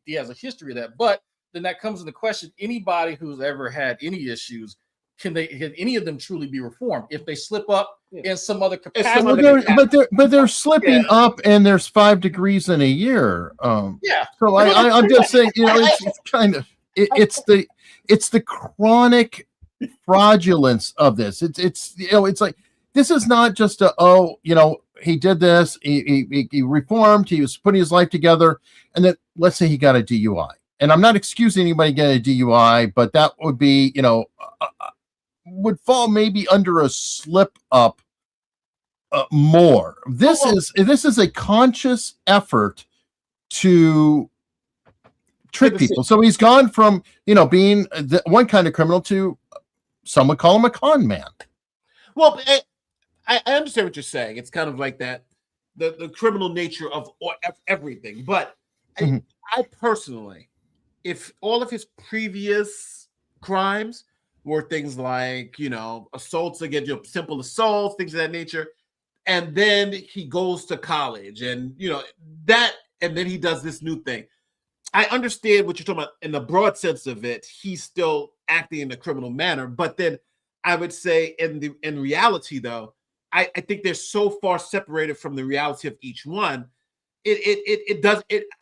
he has a history of that. But then that comes into question: anybody who's ever had any issues, can any of them truly be reformed if they slip up in some other capacity? But they're slipping up, and there's 5 degrees in a year. So I'm just saying, it's kind of it's the chronic fraudulence of this. It's like, this is not just he did this, he reformed, he was putting his life together, and then let's say he got a DUI. And I'm not excusing anybody getting a DUI, but that would be, would fall maybe under a slip up more. This is a conscious effort to trick people. So he's gone from, being one kind of criminal to, some would call him a con man. Well, I understand what you're saying. It's kind of like that, the criminal nature of everything. But I personally, if all of his previous crimes were things like, assaults against simple assaults, things of that nature, and then he goes to college and, and then he does this new thing. I understand what you're talking about in the broad sense of it. He's still acting in a criminal manner, but then I would say in reality, though, I think they're so far separated from the reality of each one. I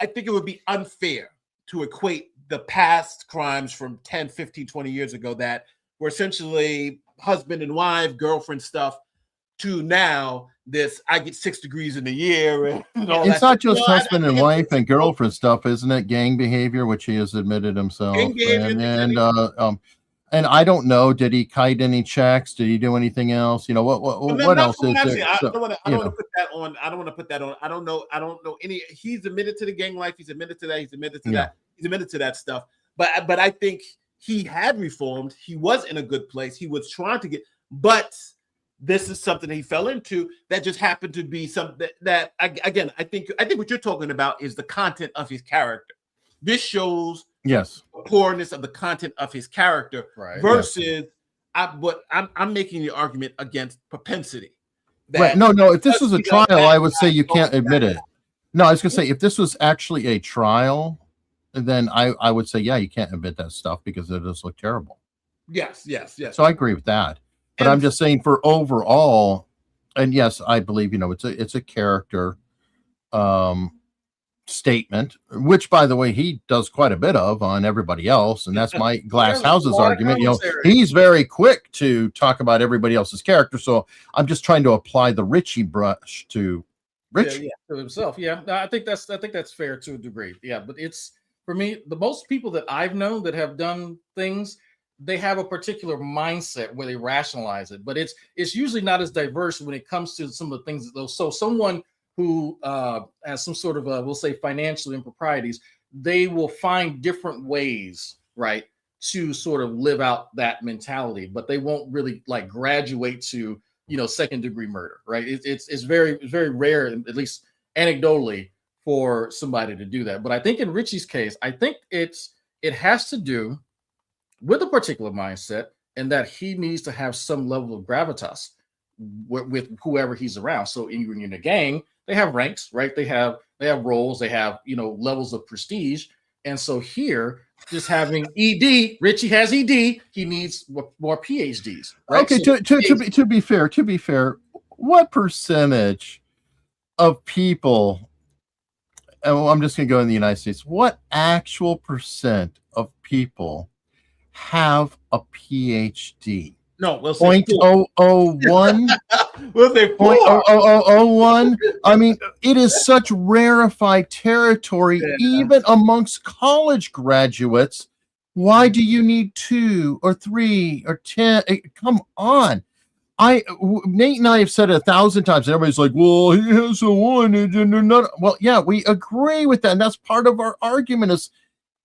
think it would be unfair to equate the past crimes from 10, 15, 20 years ago that were essentially husband and wife, girlfriend stuff, to now this, I get 6 degrees in a year. And it's not just husband and wife and girlfriend stuff, isn't it? Gang behavior, which he has admitted himself. And I don't know, did he kite any checks? Did he do anything else? What else is there? I don't want to put that on. I don't know any. He's admitted to the gang life. He's admitted to that. He's admitted to that. He's admitted to that stuff. But I think he had reformed. He was in a good place. He was trying to get, but this is something he fell into that just happened to be something that again, I think what you're talking about is the content of his character. This shows the poorness of the content of his character, versus I'm making the argument against propensity. Right. No. If this was a trial, I would say you can't admit it. No, I was going to say, if this was actually a trial, then I would say, you can't admit that stuff because it does look terrible. Yes. So I agree with that. But I'm just saying, for overall, and yes, I believe, it's a character statement, which, by the way, he does quite a bit of on everybody else. And that's my Glass Houses argument. He's very quick to talk about everybody else's character. So I'm just trying to apply the Richie brush to Richie. To himself. I think that's fair to a degree. But it's, for me, the most people that I've known that have done things, they have a particular mindset where they rationalize it, but it's usually not as diverse when it comes to some of the things. So someone who has some sort of we'll say financial improprieties, they will find different ways, right, to sort of live out that mentality, but they won't really like graduate to, second degree murder, right? It's very rare, at least anecdotally, for somebody to do that. But I think in Richie's case, I think it has to do with a particular mindset, and that he needs to have some level of gravitas with whoever he's around. So when you're in a gang, they have ranks, right? They have roles, they have, levels of prestige. And so here, just having ED, Richie has ED, he needs more PhDs. Right? Okay, so to be fair, what percentage of people, and I'm just going to go in the United States, what actual percent of people have a PhD? No, we'll say 0.001. We'll say 0.001. I mean, it is such rarefied territory, even amongst college graduates. Why do you need 2 or 3 or 10? Come on. Nate and I have said it 1,000 times, and everybody's like, well, he has a 1 and they're not. Well, yeah, we agree with that. And that's part of our argument is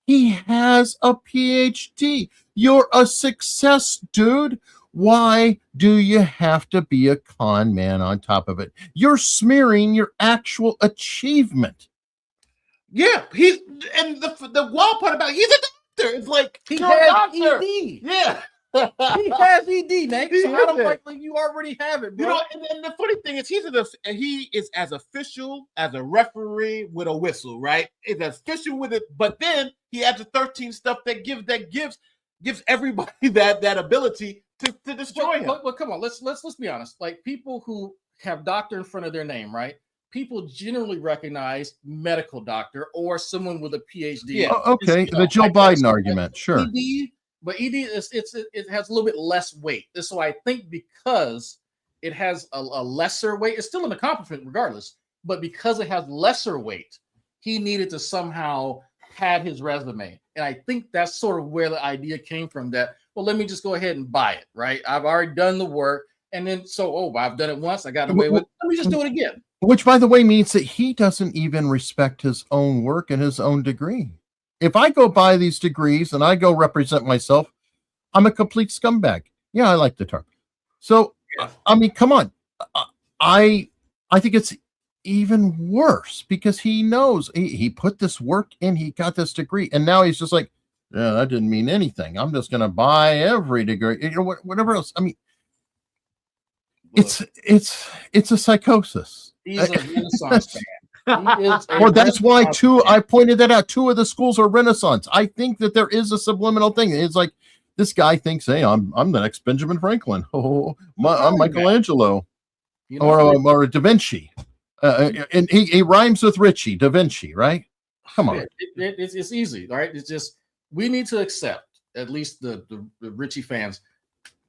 he has a PhD. You're a success, dude. Why do you have to be a con man on top of it? You're smearing your actual achievement. Yeah, and the wild part about it, he's a doctor. It's like he has ED. Yeah. He has ED, Nate. So I don't like you already have it, bro. You know, and the funny thing is, he is as official as a referee with a whistle, right? It's as official with it, but then he adds the 13 stuff that gives everybody that ability to destroy him. But come on, let's be honest. Like people who have doctor in front of their name, right? People generally recognize medical doctor or someone with a PhD. Yeah. Okay, the Joe Biden argument, sure. ED, but ED it has a little bit less weight. So I think because it has a lesser weight, it's still an accomplishment regardless. But because it has lesser weight, he needed to somehow pad his resume, and I think that's sort of where the idea came from. That well, let me just go ahead and buy it, right? I've already done the work, and then I've done it once, I got away with it. Let me just do it again. Which, by the way, means that he doesn't even respect his own work and his own degree. If I go buy these degrees and I go represent myself, I'm a complete scumbag. Yeah, I like the term. So, I mean, come on. I think it's even worse because he knows he put this work in, he got this degree, and now he's just like, yeah, that didn't mean anything. I'm just going to buy every degree, whatever else. I mean, it's a psychosis. He's a Renaissance man. Well, that's why I pointed that out. 2 of the schools are Renaissance. I think that there is a subliminal thing. It's like this guy thinks, hey, I'm the next Benjamin Franklin. Oh, I'm Michelangelo, or Da Vinci. And he rhymes with Richie, Da Vinci, right? Come on. It's easy, right? It's just we need to accept, at least the Richie fans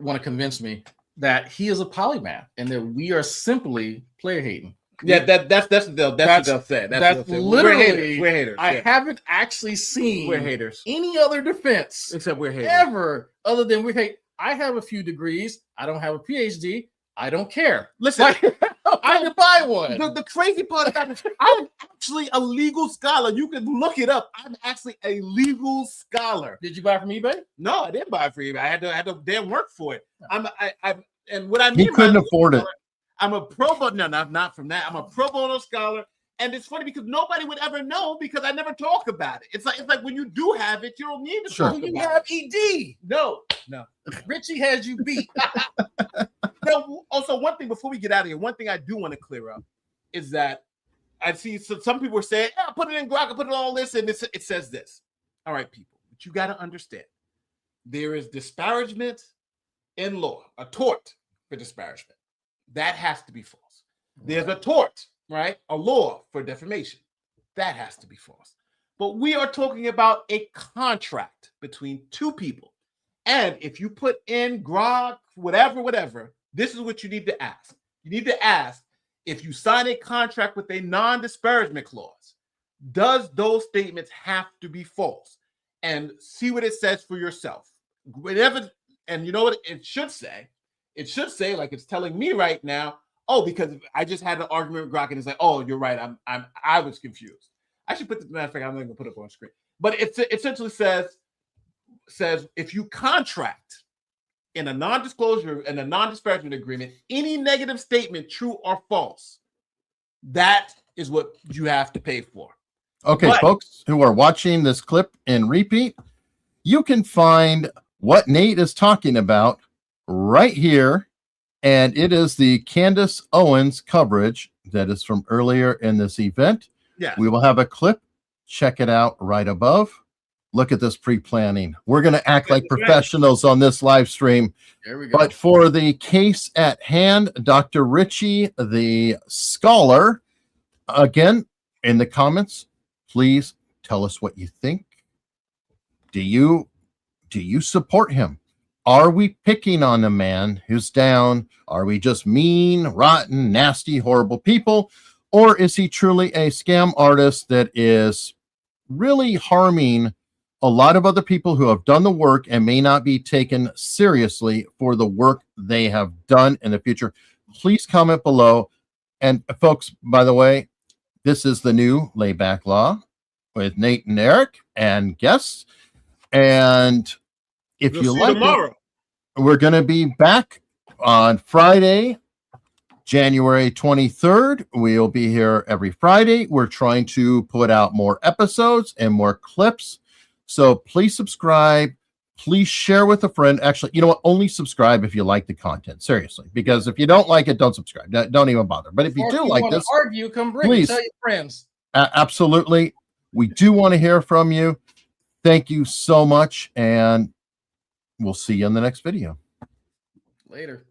want to convince me that he is a polymath and that we are simply player hating. Yeah, that's what they'll say. That's literally we're haters. I haven't actually seen we're haters. Any other defense except we're haters ever other than we hate. I have a few degrees. I don't have a PhD. I don't care. Listen, I can buy one. The crazy part about it, I'm actually a legal scholar. You can look it up. I'm actually a legal scholar. Did you buy it from eBay? No, I didn't buy it from eBay. I had to damn work for it. And what I mean, he couldn't afford it. I'm a pro bono. No, not from that. I'm a pro bono scholar, and it's funny because nobody would ever know because I never talk about it. It's like when you do have it, you don't need to talk about it. You have ED. No. Richie has you beat. No, also, one thing before we get out of here, one thing I do want to clear up is that I see some people are saying, yeah, put it in Grok, put it on this, and it says this. All right, people, but you got to understand there is disparagement in law, a tort for disparagement. That has to be false. There's a tort, right? A law for defamation. That has to be false. But we are talking about a contract between 2 people. And if you put in Grok, whatever, this is what you need to ask. You need to ask, if you sign a contract with a non-disparagement clause, does those statements have to be false? And see what it says for yourself. Whatever, and you know what it should say? It should say, like it's telling me right now, oh, because I just had an argument with Grok and it's like, oh, you're right. I was confused. I should put the matter of fact, I'm not gonna put it up on screen. But it essentially says if you contract in a non-disclosure and a non-disparagement agreement, any negative statement, true or false, that is what you have to pay for. Okay, folks who are watching this clip in repeat, you can find what Nate is talking about right here, and it is the Candace Owens coverage that is from earlier in this event. Yeah, we will have a clip. Check it out right above. Look at this pre-planning. We're going to act like professionals on this live stream. There we go. But for the case at hand, Dr. Richie, the scholar, again, in the comments, please tell us what you think. Do you support him? Are we picking on a man who's down? Are we just mean, rotten, nasty, horrible people? Or is he truly a scam artist that is really harming a lot of other people who have done the work and may not be taken seriously for the work they have done in the future? Please comment below. And folks, by the way, this is the new Layback Law with Nate and Eric and guests. And if you like it, we're going to be back on Friday, January 23rd. We'll be here every Friday. We're trying to put out more episodes and more clips. So please subscribe. Please share with a friend. Actually, you know what? Only subscribe if you like the content. Seriously, because if you don't like it, don't subscribe. Don't even bother. But if you do like this, argue, come bring please it. Tell your friends. Absolutely. We do want to hear from you. Thank you so much, and we'll see you in the next video. Later.